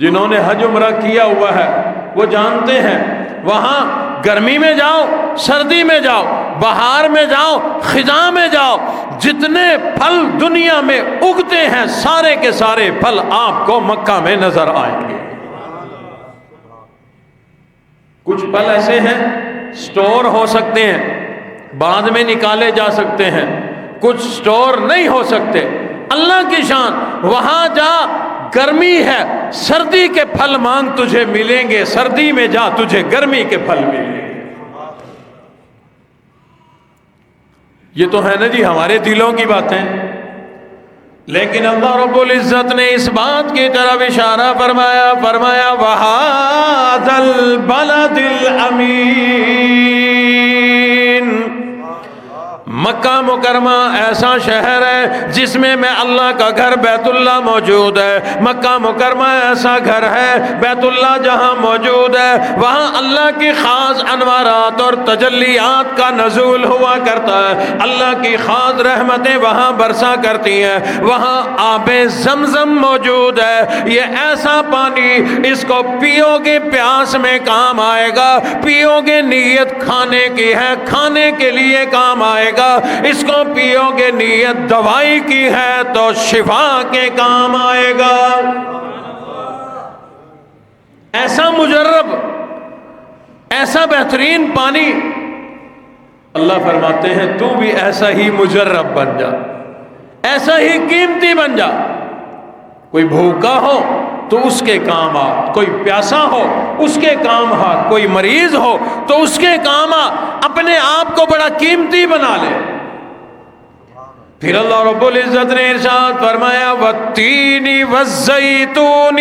جنہوں نے حج عمرہ کیا ہوا ہے وہ جانتے ہیں، وہاں گرمی میں جاؤ، سردی میں جاؤ، بہار میں جاؤ، خزاں میں جاؤ، جتنے پھل دنیا میں اگتے ہیں سارے کے سارے پھل آپ کو مکہ میں نظر آئیں گے۔ کچھ پھل ایسے ہیں سٹور ہو سکتے ہیں، بعد میں نکالے جا سکتے ہیں، کچھ سٹور نہیں ہو سکتے۔ اللہ کی شان، وہاں جا، گرمی ہے، سردی کے پھل مانگ تجھے ملیں گے، سردی میں جا تجھے گرمی کے پھل ملیں گے۔ یہ تو ہے نا جی ہمارے دلوں کی باتیں، لیکن اللہ رب العزت نے اس بات کی طرف اشارہ فرمایا، فرمایا وَهَذَا الْبَلَدِ الْأَمِينَ، مکہ مکرمہ ایسا شہر ہے جس میں اللہ کا گھر بیت اللہ موجود ہے۔ مکہ مکرمہ ایسا گھر ہے، بیت اللہ جہاں موجود ہے وہاں اللہ کی خاص انوارات اور تجلیات کا نزول ہوا کرتا ہے، اللہ کی خاص رحمتیں وہاں برسا کرتی ہیں، وہاں آب زمزم موجود ہے۔ یہ ایسا پانی، اس کو پیو گے پیاس میں کام آئے گا، پیو گے نیت کھانے کی ہے، کھانے کے لیے کام آئے گا، اس کو پیو گے نیت دوائی کی ہے تو شفا کے کام آئے گا۔ ایسا مجرب، ایسا بہترین پانی، اللہ فرماتے ہیں تو بھی ایسا ہی مجرب بن جا، ایسا ہی قیمتی بن جا۔ کوئی بھوکا ہو تو اس کے کام آ، کوئی پیاسا ہو اس کے کام آ، کوئی مریض ہو تو اس کے کام آ، اپنے آپ کو بڑا قیمتی بنا لے۔ پھر اللہ رب العزت نے ارشاد فرمایا وَالتِّينِ وَالزَّيْتُونِ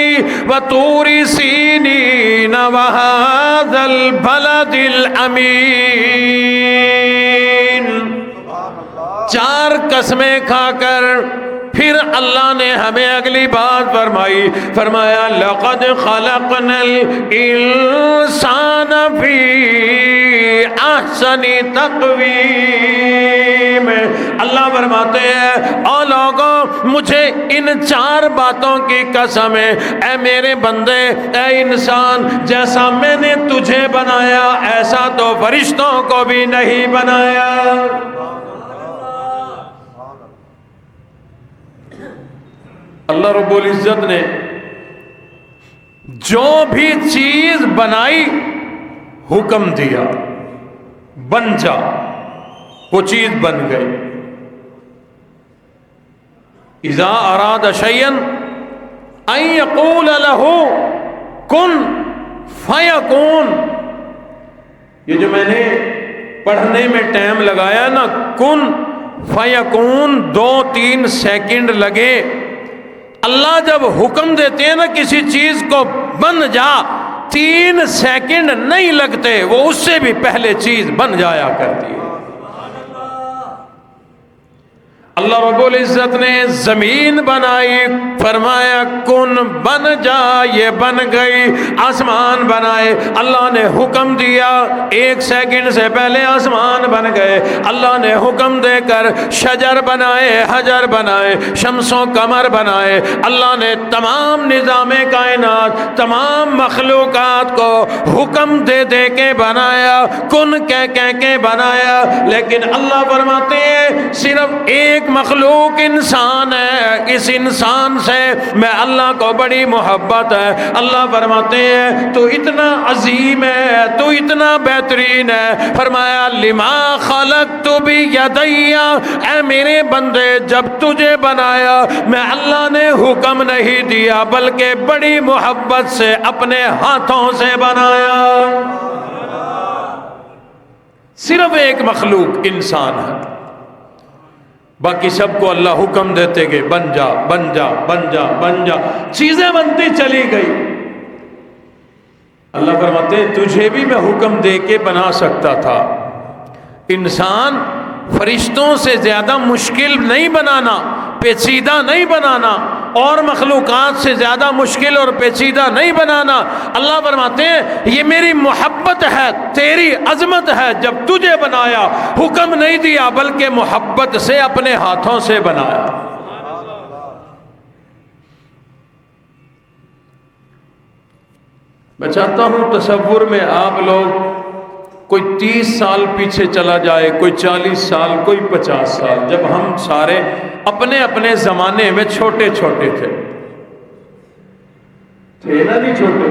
وَطُورِ سِينِينَ وَهَذَا الْبَلَدِ الْأَمِينَ، 4 قسمیں کھا کر پھر اللہ نے ہمیں اگلی بات فرمائی، فرمایا لَقَدْ خَلَقْنَا الْإِنسَانَ فِي أَحْسَنِ تَقْوِيمٍ، اللہ فرماتے ہیں اے لوگوں مجھے ان 4 باتوں کی قسم ہے، اے میرے بندے، اے انسان، جیسا میں نے تجھے بنایا ایسا تو فرشتوں کو بھی نہیں بنایا۔ اللہ رب العزت نے جو بھی چیز بنائی حکم دیا بن جا، وہ چیز بن گئی۔ اذا اراد شیئا ان یقول له کن فیکون، یہ جو میں نے پڑھنے میں ٹائم لگایا نا، کن فیکون 2-3 سیکنڈ لگے۔ اللہ جب حکم دیتے ہیں نا کسی چیز کو بن جا، 3 سیکنڈ نہیں لگتے، وہ اس سے بھی پہلے چیز بن جایا کرتی ہے۔ اللہ رب العزت نے زمین بنائی، فرمایا کن بن جا، یہ بن گئی۔ آسمان بنائے، اللہ نے حکم دیا، 1 سیکنڈ سے پہلے آسمان بن گئے۔ اللہ نے حکم دے کر شجر بنائے، حجر بنائے، شمس و قمر بنائے۔ اللہ نے تمام نظام کائنات، تمام مخلوقات کو حکم دے دے کے بنایا، کن کہہ کے بنایا۔ لیکن اللہ فرماتے ہیں صرف ایک مخلوق انسان ہے، اس انسان سے میں اللہ کو بڑی محبت ہے۔ اللہ فرماتے ہیں تو اتنا عظیم ہے، تو اتنا بہترین ہے، فرمایا لما خلقت بیدی، اے میرے بندے جب تجھے بنایا میں اللہ نے حکم نہیں دیا بلکہ بڑی محبت سے اپنے ہاتھوں سے بنایا۔ صرف ایک مخلوق انسان ہے، باقی سب کو اللہ حکم دیتے کہ بن جا بن جا بن جا بن جا، چیزیں بنتی چلی گئی۔ اللہ فرماتے ہیں تجھے بھی میں حکم دے کے بنا سکتا تھا۔ انسان فرشتوں سے زیادہ مشکل نہیں بنانا، پیچیدہ نہیں بنانا، اور مخلوقات سے زیادہ مشکل اور پیچیدہ نہیں بنانا۔ اللہ فرماتے ہیں یہ میری محبت ہے، تیری عظمت ہے، جب تجھے بنایا حکم نہیں دیا بلکہ محبت سے اپنے ہاتھوں سے بنایا۔ میں چاہتا ہوں تصور میں آپ لوگ کوئی 30 سال پیچھے چلا جائے، کوئی 40 سال، کوئی 50 سال، جب ہم سارے اپنے اپنے زمانے میں چھوٹے چھوٹے تھے نا جی، چھوٹے۔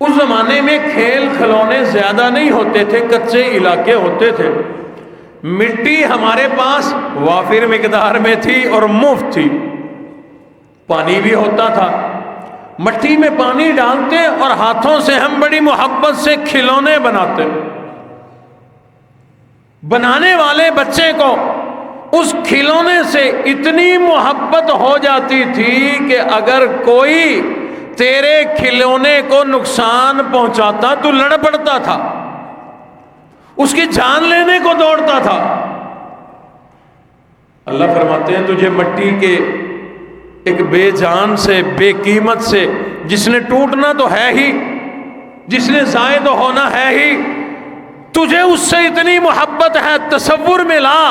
اس زمانے میں کھیل کھلونے زیادہ نہیں ہوتے تھے، کچے علاقے ہوتے تھے، مٹی ہمارے پاس وافر مقدار میں تھی اور مفت تھی، پانی بھی ہوتا تھا، مٹی میں پانی ڈالتے اور ہاتھوں سے ہم بڑی محبت سے کھلونے بناتے۔ بنانے والے بچے کو اس کھلونے سے اتنی محبت ہو جاتی تھی کہ اگر کوئی تیرے کھلونے کو نقصان پہنچاتا تو لڑ پڑتا تھا، اس کی جان لینے کو دوڑتا تھا۔ اللہ فرماتے ہیں تجھے مٹی کے ایک بے جان سے، بے قیمت سے، جس نے ٹوٹنا تو ہے ہی، جس نے ضائع تو ہونا ہے ہی، تجھے اس سے اتنی محبت ہے، تصور میں لا،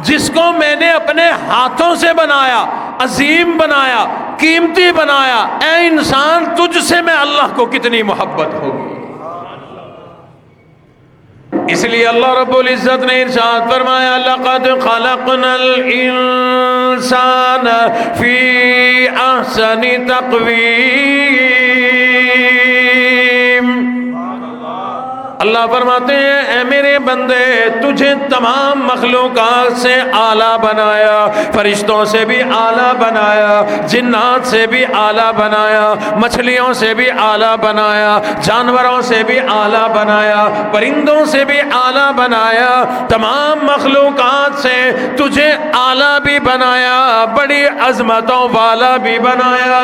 جس کو میں نے اپنے ہاتھوں سے بنایا، عظیم بنایا، قیمتی بنایا، اے انسان تجھ سے میں اللہ کو کتنی محبت ہوگی۔ اس لیے اللہ رب العزت نے ارشاد فرمایا لقد خلقنا الانسان فی احسن تقویم۔ اللہ فرماتے ہیں اے میرے بندے تجھے تمام مخلوقات سے اعلیٰ بنایا، فرشتوں سے بھی اعلیٰ بنایا، جنات سے بھی اعلیٰ بنایا، مچھلیوں سے بھی اعلیٰ بنایا، جانوروں سے بھی اعلیٰ بنایا، پرندوں سے بھی اعلیٰ بنایا، تمام مخلوقات سے تجھے اعلیٰ بھی بنایا، بڑی عظمتوں والا بھی بنایا۔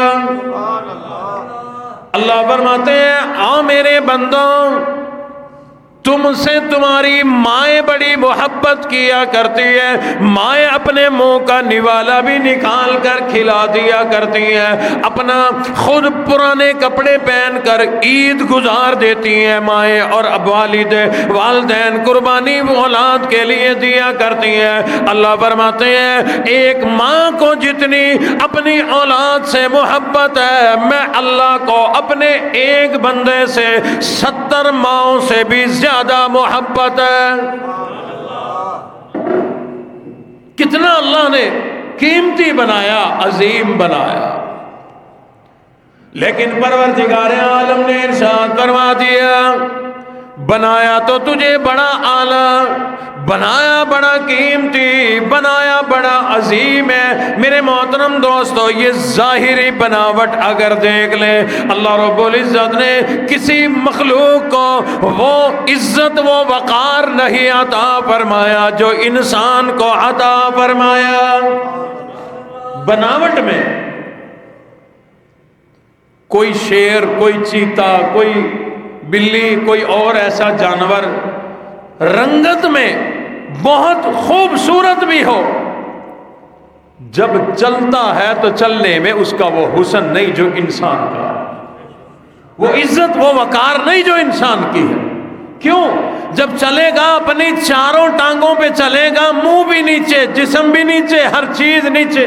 اللہ فرماتے ہیں آؤ میرے بندوں، تم سے تمہاری مائیں بڑی محبت کیا کرتی ہے، مائیں اپنے منہ کا نوالا بھی نکال کر کھلا دیا کرتی ہیں، اپنا خود پرانے کپڑے پہن کر عید گزار دیتی ہیں مائیں، اور اب والدین قربانی اولاد کے لیے دیا کرتی ہیں۔ اللہ فرماتے ہیں ایک ماں کو جتنی اپنی اولاد سے محبت ہے، میں اللہ کو اپنے ایک بندے سے 70 ماؤں سے بھی زیادہ محبت ہے۔ کتنا اللہ نے قیمتی بنایا، عظیم بنایا، لیکن پروردگار عالم نے ارشاد فرما دیا بنایا تو تجھے بڑا اعلیٰ، بنایا بڑا قیمتی، بنایا بڑا عظیم ہے۔ میرے محترم دوستو، یہ ظاہری بناوٹ اگر دیکھ لیں، اللہ رب العزت نے کسی مخلوق کو وہ عزت وہ وقار نہیں عطا فرمایا جو انسان کو عطا فرمایا۔ بناوٹ میں کوئی شیر، کوئی چیتا، کوئی بلی، کوئی اور ایسا جانور رنگت میں بہت خوبصورت بھی ہو، جب چلتا ہے تو چلنے میں اس کا وہ حسن نہیں جو انسان کا ہے، وہ عزت وہ وقار نہیں جو انسان کی ہے۔ کیوں؟ جب چلے گا اپنی چاروں ٹانگوں پہ چلے گا، منہ بھی نیچے، جسم بھی نیچے، ہر چیز نیچے۔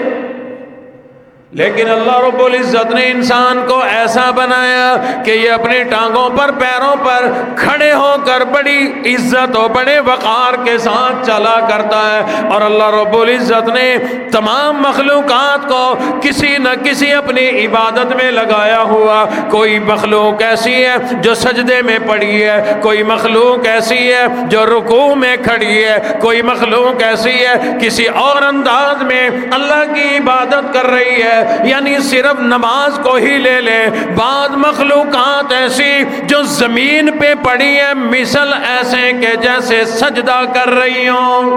لیکن اللہ رب العزت نے انسان کو ایسا بنایا کہ یہ اپنی ٹانگوں پر، پیروں پر کھڑے ہو کر بڑی عزت اور بڑے وقار کے ساتھ چلا کرتا ہے۔ اور اللہ رب العزت نے تمام مخلوقات کو کسی نہ کسی اپنی عبادت میں لگایا ہوا۔ کوئی مخلوق ایسی ہے جو سجدے میں پڑی ہے، کوئی مخلوق ایسی ہے جو رکوع میں کھڑی ہے، کوئی مخلوق ایسی ہے کسی اور انداز میں اللہ کی عبادت کر رہی ہے۔ یعنی صرف نماز کو ہی لے لے، بعض مخلوقات ایسی جو زمین پہ پڑی ہیں مثل ایسے کہ جیسے سجدہ کر رہی ہوں۔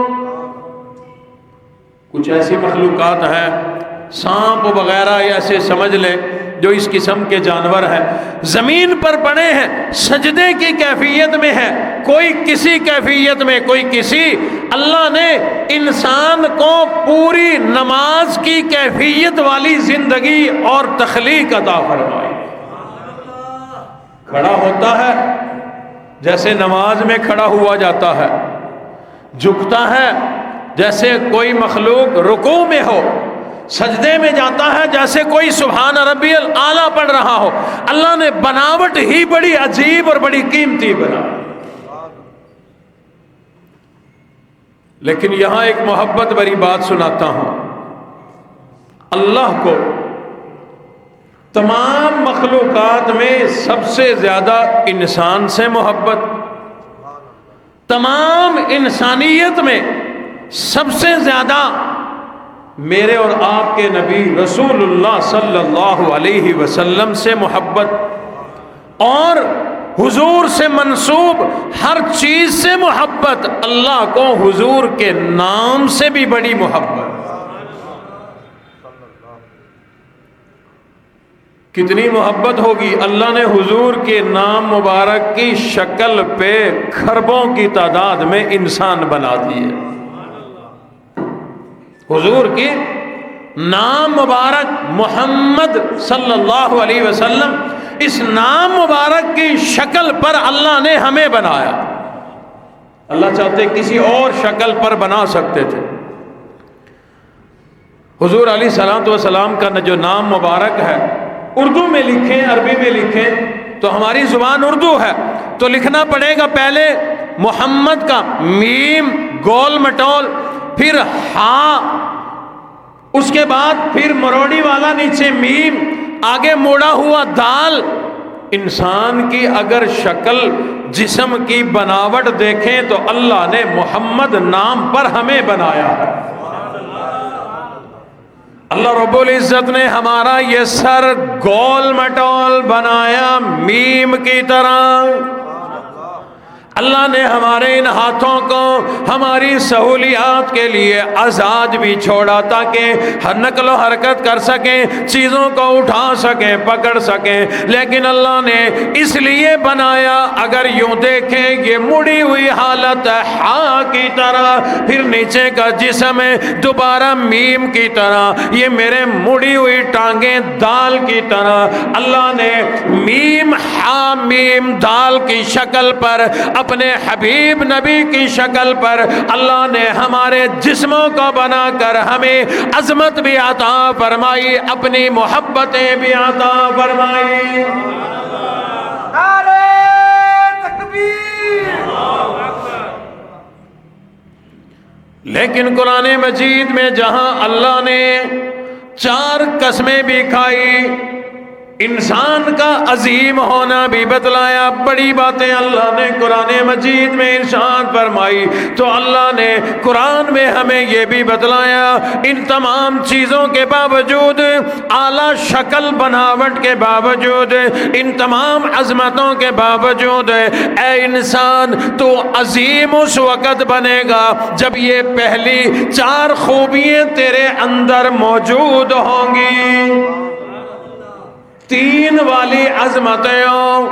کچھ ایسی مخلوقات ہیں، سانپ وغیرہ ایسے سمجھ لیں جو اس قسم کے جانور ہیں، زمین پر پڑے ہیں، سجدے کی کیفیت میں ہے، کوئی کسی کیفیت میں، کوئی کسی۔ اللہ نے انسان کو پوری نماز کی کیفیت والی زندگی اور تخلیق عطا فرمائی۔ کھڑا ہوتا ہے جیسے نماز میں کھڑا ہوا جاتا ہے، جھکتا ہے جیسے کوئی مخلوق رکوع میں ہو، سجدے میں جاتا ہے جیسے کوئی سبحان ربی الاعلیٰ پڑھ رہا ہو۔ اللہ نے بناوٹ ہی بڑی عجیب اور بڑی قیمتی بنا۔ لیکن یہاں ایک محبت بھری بات سناتا ہوں، اللہ کو تمام مخلوقات میں سب سے زیادہ انسان سے محبت، تمام انسانیت میں سب سے زیادہ میرے اور آپ کے نبی رسول اللہ صلی اللہ علیہ وسلم سے محبت، اور حضور سے منسوب ہر چیز سے محبت، اللہ کو حضور کے نام سے بھی بڑی محبت۔ کتنی محبت ہوگی، اللہ نے حضور کے نام مبارک کی شکل پہ کھربوں کی تعداد میں انسان بنا دیے۔ حضور کی نام مبارک محمد صلی اللہ علیہ وسلم، اس نام مبارک کی شکل پر اللہ نے ہمیں بنایا۔ اللہ چاہتے کسی اور شکل پر بنا سکتے تھے۔ حضور علیہ الصلوۃ والسلام کا جو نام مبارک ہے، اردو میں لکھیں، عربی میں لکھیں تو ہماری زبان اردو ہے تو لکھنا پڑے گا پہلے محمد کا میم گول مٹول، پھر ہاں، اس کے بعد پھر مروڑی والا نیچے میم، آگے موڑا ہوا دال۔ انسان کی اگر شکل، جسم کی بناوٹ دیکھیں تو اللہ نے محمد نام پر ہمیں بنایا ہے۔ اللہ رب العزت نے ہمارا یہ سر گول مٹول بنایا میم کی طرح۔ اللہ نے ہمارے ان ہاتھوں کو ہماری سہولیات کے لیے آزاد بھی چھوڑا تاکہ ہر نقل و حرکت کر سکیں، چیزوں کو اٹھا سکیں، پکڑ سکیں۔ لیکن اللہ نے اس لیے بنایا، اگر یوں دیکھیں یہ مڑی ہوئی حالت ہے ہاں کی طرح، پھر نیچے کا جسم ہے دوبارہ میم کی طرح، یہ میرے مڑی ہوئی ٹانگیں دال کی طرح۔ اللہ نے میم ہاں میم دال کی شکل پر، اپنے حبیب نبی کی شکل پر اللہ نے ہمارے جسموں کو بنا کر ہمیں عظمت بھی عطا فرمائی، اپنی محبتیں بھی عطا فرمائی۔ نعرہ تکبیر۔ لیکن قرآن مجید میں جہاں اللہ نے 4 قسمیں بھی کھائی، انسان کا عظیم ہونا بھی بتلایا، بڑی باتیں اللہ نے قرآن مجید میں ارشاد فرمائی، تو اللہ نے قرآن میں ہمیں یہ بھی بتلایا ان تمام چیزوں کے باوجود، اعلیٰ شکل بناوٹ کے باوجود، ان تمام عظمتوں کے باوجود، اے انسان تو عظیم اس وقت بنے گا جب یہ پہلی 4 خوبیاں تیرے اندر موجود ہوں گی۔ 3 والی عظمتیں ہوں،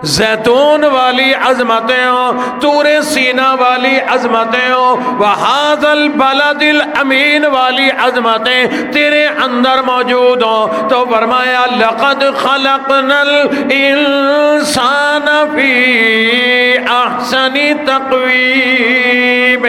زیتون والی عظمتیں ہوں، طور سینا والی عظمتیں ہوں، وَهَذَا الْبَلَدِ الْأَمِينَ والی عظمتیں تیرے اندر موجود ہوں، تو فرمایا لَقَدْ خَلَقْنَا الْإِنسَانَ فِي أَحْسَنِ تَقْوِيمٍ،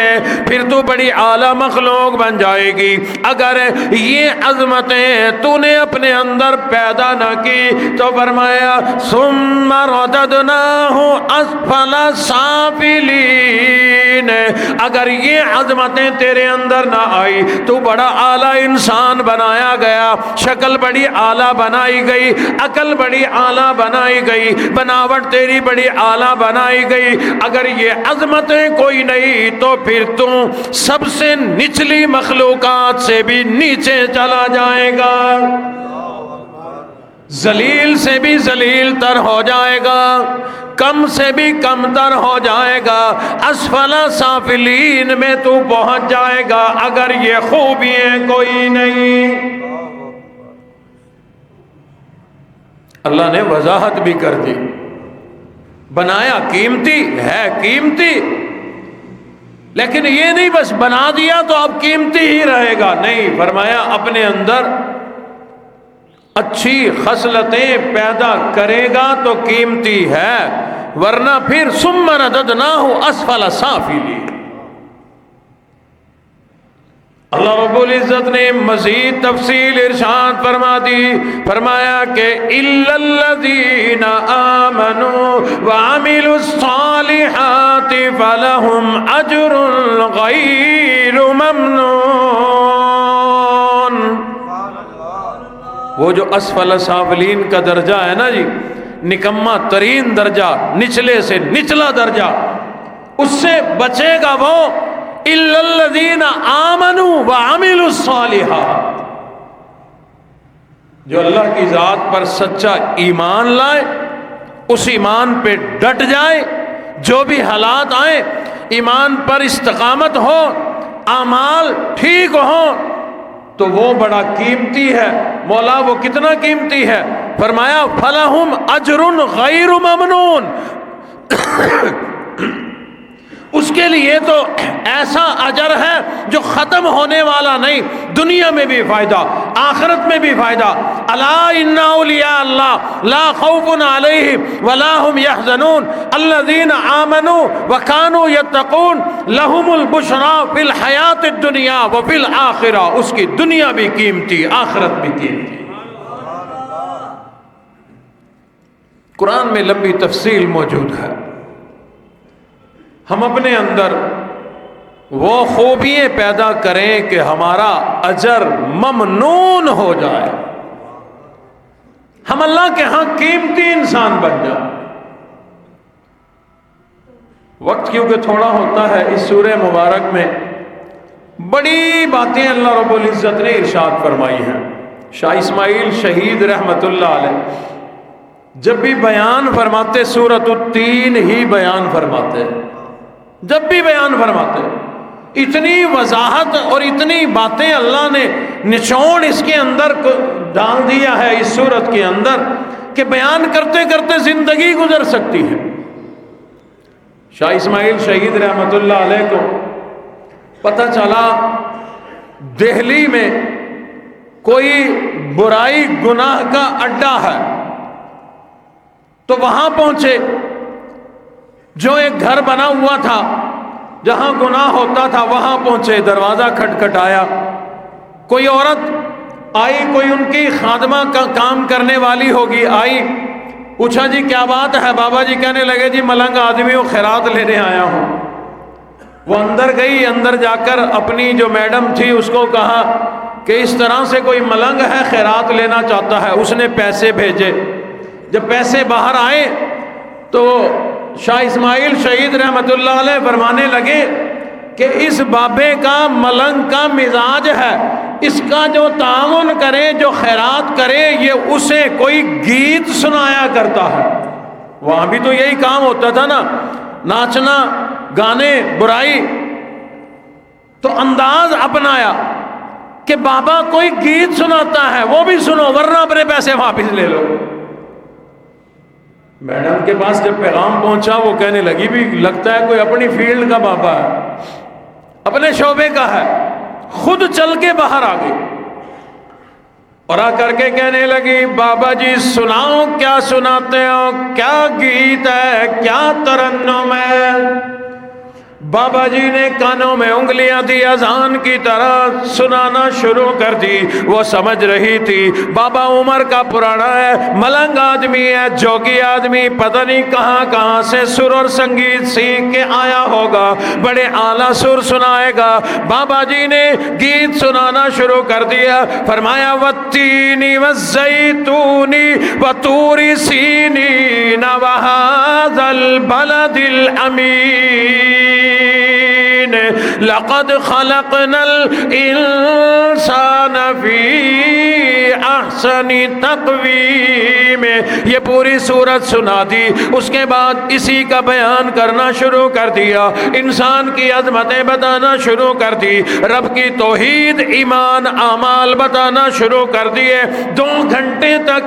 پھر تو بڑی اعلیٰ مخلوق بن جائے گی اگر یہ عظمتیں تو نے اپنے اندر پیدا نہ کی۔ تو فرمایا ثم رددناہ اسفل سافلین، اگر یہ عظمتیں تیرے اندر نہ آئی تو بڑا اعلیٰ انسان بنایا گیا، شکل بڑی اعلیٰ بنائی گئی، عقل بڑی اعلیٰ بنائی گئی، بناوٹ تیری بڑی اعلیٰ بنائی گئی۔ اگر یہ عظمتیں کوئی نہیں تو پھر تم سب سے نچلی مخلوقات سے بھی نیچے چلا جائے گا، ذلیل سے بھی ذلیل تر ہو جائے گا، کم سے بھی کم تر ہو جائے گا، اسفل سافلین میں تو پہنچ جائے گا اگر یہ خوبیاں کوئی نہیں۔ اللہ نے وضاحت بھی کر دی، بنایا قیمتی ہے، قیمتی، لیکن یہ نہیں بس بنا دیا تو اب قیمتی ہی رہے گا، نہیں، فرمایا اپنے اندر اچھی خصلتیں پیدا کرے گا تو قیمتی ہے، ورنہ پھر ثم رددناہ اسفل سافلین۔ اللہ رب العزت نے مزید تفصیل ارشاد فرما دی، فرمایا کہ الا الذین آمنوا وعملوا الصالحات فلہم اجر غیر ممنون۔ وہ جو اسفل سافلین کا درجہ ہے نا جی، نکما ترین درجہ، نچلے سے نچلا درجہ، اس سے بچے گا وہ الا الذین آمنوا وعملوا الصالحات، جو اللہ کی ذات پر سچا ایمان لائے، اس ایمان پہ ڈٹ جائے، جو بھی حالات آئیں ایمان پر استقامت ہو، اعمال ٹھیک ہوں، تو وہ بڑا قیمتی ہے۔ مولا وہ کتنا قیمتی ہے؟ فرمایا فلہم اجر غیر ممنون، اس کے لیے تو ایسا اجر ہے جو ختم ہونے والا نہیں، دنیا میں بھی فائدہ، آخرت میں بھی فائدہ۔ الا ان اولیاء اللہ لا خوف علیہم ولا هم يحزنون الذین آمنوا وكانوا يتقون لهم البشرى فی الحیات الدنیا وفی الآخرہ، اس کی دنیا بھی قیمتی، آخرت بھی قیمتی۔ قرآن میں لمبی تفصیل موجود ہے، ہم اپنے اندر وہ خوبیاں پیدا کریں کہ ہمارا اجر ممنون ہو جائے، ہم اللہ کے ہاں قیمتی انسان بن جائیں۔ وقت کیونکہ تھوڑا ہوتا ہے، اس سورہ مبارک میں بڑی باتیں اللہ رب العزت نے ارشاد فرمائی ہیں۔ شاہ اسماعیل شہید رحمت اللہ علیہ جب بھی بیان فرماتے سورۃ التین ہی بیان فرماتے، جب بھی بیان فرماتے، اتنی وضاحت اور اتنی باتیں اللہ نے نچوڑ اس کے اندر ڈال دیا ہے اس سورت کے اندر کہ بیان کرتے کرتے زندگی گزر سکتی ہے۔ شاہ اسماعیل شہید رحمت اللہ علیہ کو پتہ چلا دہلی میں کوئی برائی گناہ کا اڈا ہے، تو وہاں پہنچے، جو ایک گھر بنا ہوا تھا جہاں گناہ ہوتا تھا وہاں پہنچے، دروازہ کھٹکھٹایا، کوئی عورت آئی، کوئی ان کی خادمہ کا کام کرنے والی ہوگی، آئی، پوچھا جی کیا بات ہے؟ بابا جی کہنے لگے جی ملنگ آدمی ہوں، خیرات لینے آیا ہوں۔ وہ اندر گئی، اندر جا کر اپنی جو میڈم تھی اس کو کہا کہ اس طرح سے کوئی ملنگ ہے خیرات لینا چاہتا ہے، اس نے پیسے بھیجے، جب پیسے باہر آئے تو شاہ اسماعیل شہید رحمت اللہ علیہ فرمانے لگے کہ اس بابے کا ملنگ کا مزاج ہے، اس کا جو تعاون کرے، جو خیرات کرے، یہ اسے کوئی گیت سنایا کرتا ہے۔ وہاں بھی تو یہی کام ہوتا تھا نا، ناچنا، گانے، برائی، تو انداز اپنایا کہ بابا کوئی گیت سناتا ہے وہ بھی سنو ورنہ اپنے پیسے واپس لے لو۔ میڈم کے پاس جب پیغام پہنچا وہ کہنے لگی بھی لگتا ہے کوئی اپنی فیلڈ کا بابا ہے، اپنے شعبے کا ہے، خود چل کے باہر آ گئی اور آ کر کے کہنے لگی بابا جی سناؤ، کیا سناتے ہو، کیا گیت ہے، کیا ترنم ہے؟ بابا جی نے کانوں میں انگلیاں دی، اذان کی طرح سنانا شروع کر دی۔ وہ سمجھ رہی تھی بابا عمر کا پرانا ہے، ملنگ آدمی ہے، جوگی آدمی، پتہ نہیں کہاں کہاں سے سر اور سنگیت سیکھ کے آیا ہوگا، بڑے اعلیٰ سر سنائے گا۔ بابا جی نے گیت سنانا شروع کر دیا، فرمایا والتین والزیتون وطور سینین وہذا البلد الامین لقد خلقنا الانسان فی احسن تقویم۔ یہ پوری سورت سنا دی، اس کے بعد اسی کا بیان کرنا شروع کر دیا، انسان کی عظمتیں بتانا شروع کر دی، رب کی توحید، ایمان، اعمال بتانا شروع کر دیے۔ 2 گھنٹے تک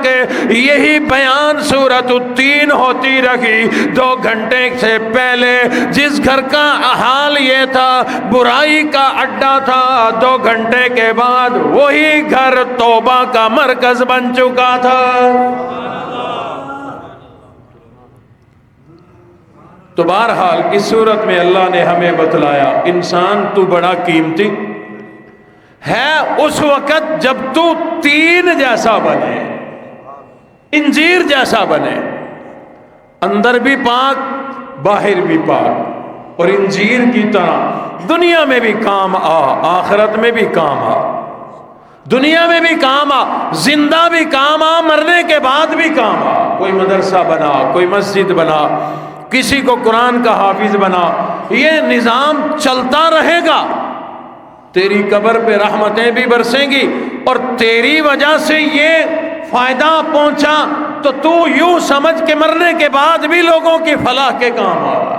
یہی بیان سورت التین ہوتی رہی۔ 2 گھنٹے سے پہلے جس گھر کا حال یہ تھا برائی کا اڈا تھا، 2 گھنٹے کے بعد وہی گھر توبہ کا مرکز بن چکا تھا۔ تو بہرحال اس صورت میں اللہ نے ہمیں بتلایا انسان تو بڑا قیمتی ہے اس وقت جب تو تین جیسا بنے، انجیر جیسا بنے، اندر بھی پاک باہر بھی پاک، اور انجیر کی طرح دنیا میں بھی کام آ، آخرت میں بھی کام آ، دنیا میں بھی کام آ، زندہ بھی کام آ، مرنے کے بعد بھی کام آ۔ کوئی مدرسہ بنا، کوئی مسجد بنا، کسی کو قرآن کا حافظ بنا، یہ نظام چلتا رہے گا، تیری قبر پہ رحمتیں بھی برسیں گی، اور تیری وجہ سے یہ فائدہ پہنچا تو تو یوں سمجھ کے مرنے کے بعد بھی لوگوں کی فلاح کے کام آ رہا ہے۔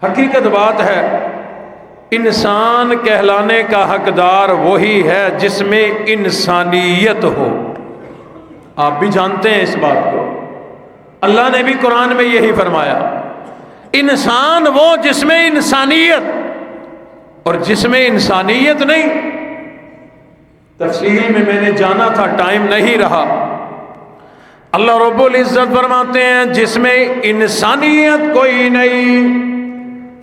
حقیقت بات ہے انسان کہلانے کا حقدار وہی ہے جس میں انسانیت ہو۔ آپ بھی جانتے ہیں اس بات کو، اللہ نے بھی قرآن میں یہی فرمایا، انسان وہ جس میں انسانیت، اور جس میں انسانیت نہیں، تفصیل میں نے جانا تھا، ٹائم نہیں رہا۔ اللہ رب العزت فرماتے ہیں جس میں انسانیت کوئی نہیں،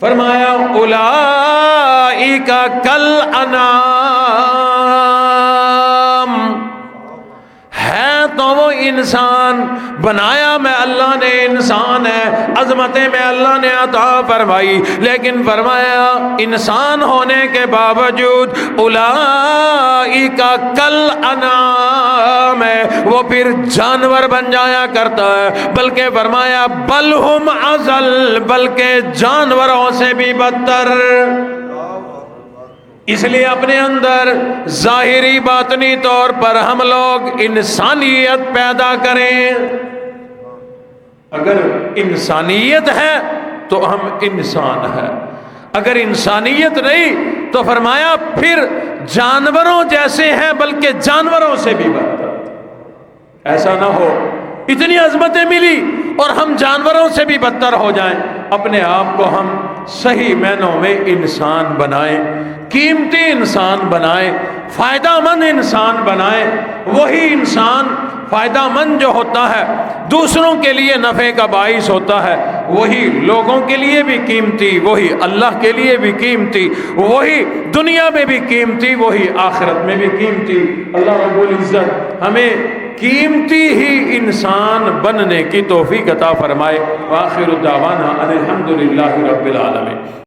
فرمایا اولئک کالانعام، ہے تو وہ انسان، بنایا میں اللہ نے انسان ہے، عظمتیں میں اللہ نے عطا فرمائی، لیکن فرمایا انسان ہونے کے باوجود اولئک کالانعام ہے، وہ پھر جانور بن جایا کرتا ہے، بلکہ فرمایا بل ہم اضل، بلکہ جانوروں سے بھی بدتر۔ اس لیے اپنے اندر ظاہری باطنی طور پر ہم لوگ انسانیت پیدا کریں۔ اگر انسانیت ہے تو ہم انسان ہیں، اگر انسانیت نہیں تو فرمایا پھر جانوروں جیسے ہیں، بلکہ جانوروں سے بھی بدتر۔ ایسا نہ ہو اتنی عظمتیں ملی اور ہم جانوروں سے بھی بدتر ہو جائیں۔ اپنے آپ کو ہم صحیح معنوں میں انسان بنائیں، قیمتی انسان بنائیں، فائدہ مند انسان بنائیں۔ وہی انسان فائدہ مند جو ہوتا ہے، دوسروں کے لیے نفع کا باعث ہوتا ہے، وہی لوگوں کے لیے بھی قیمتی، وہی اللہ کے لیے بھی قیمتی، وہی دنیا میں بھی قیمتی، وہی آخرت میں بھی قیمتی۔ اللہ رب العزت ہمیں قیمتی ہی انسان بننے کی توفیق عطا فرمائے۔ وآخر دعوانا ان الحمد للہ رب العالمین۔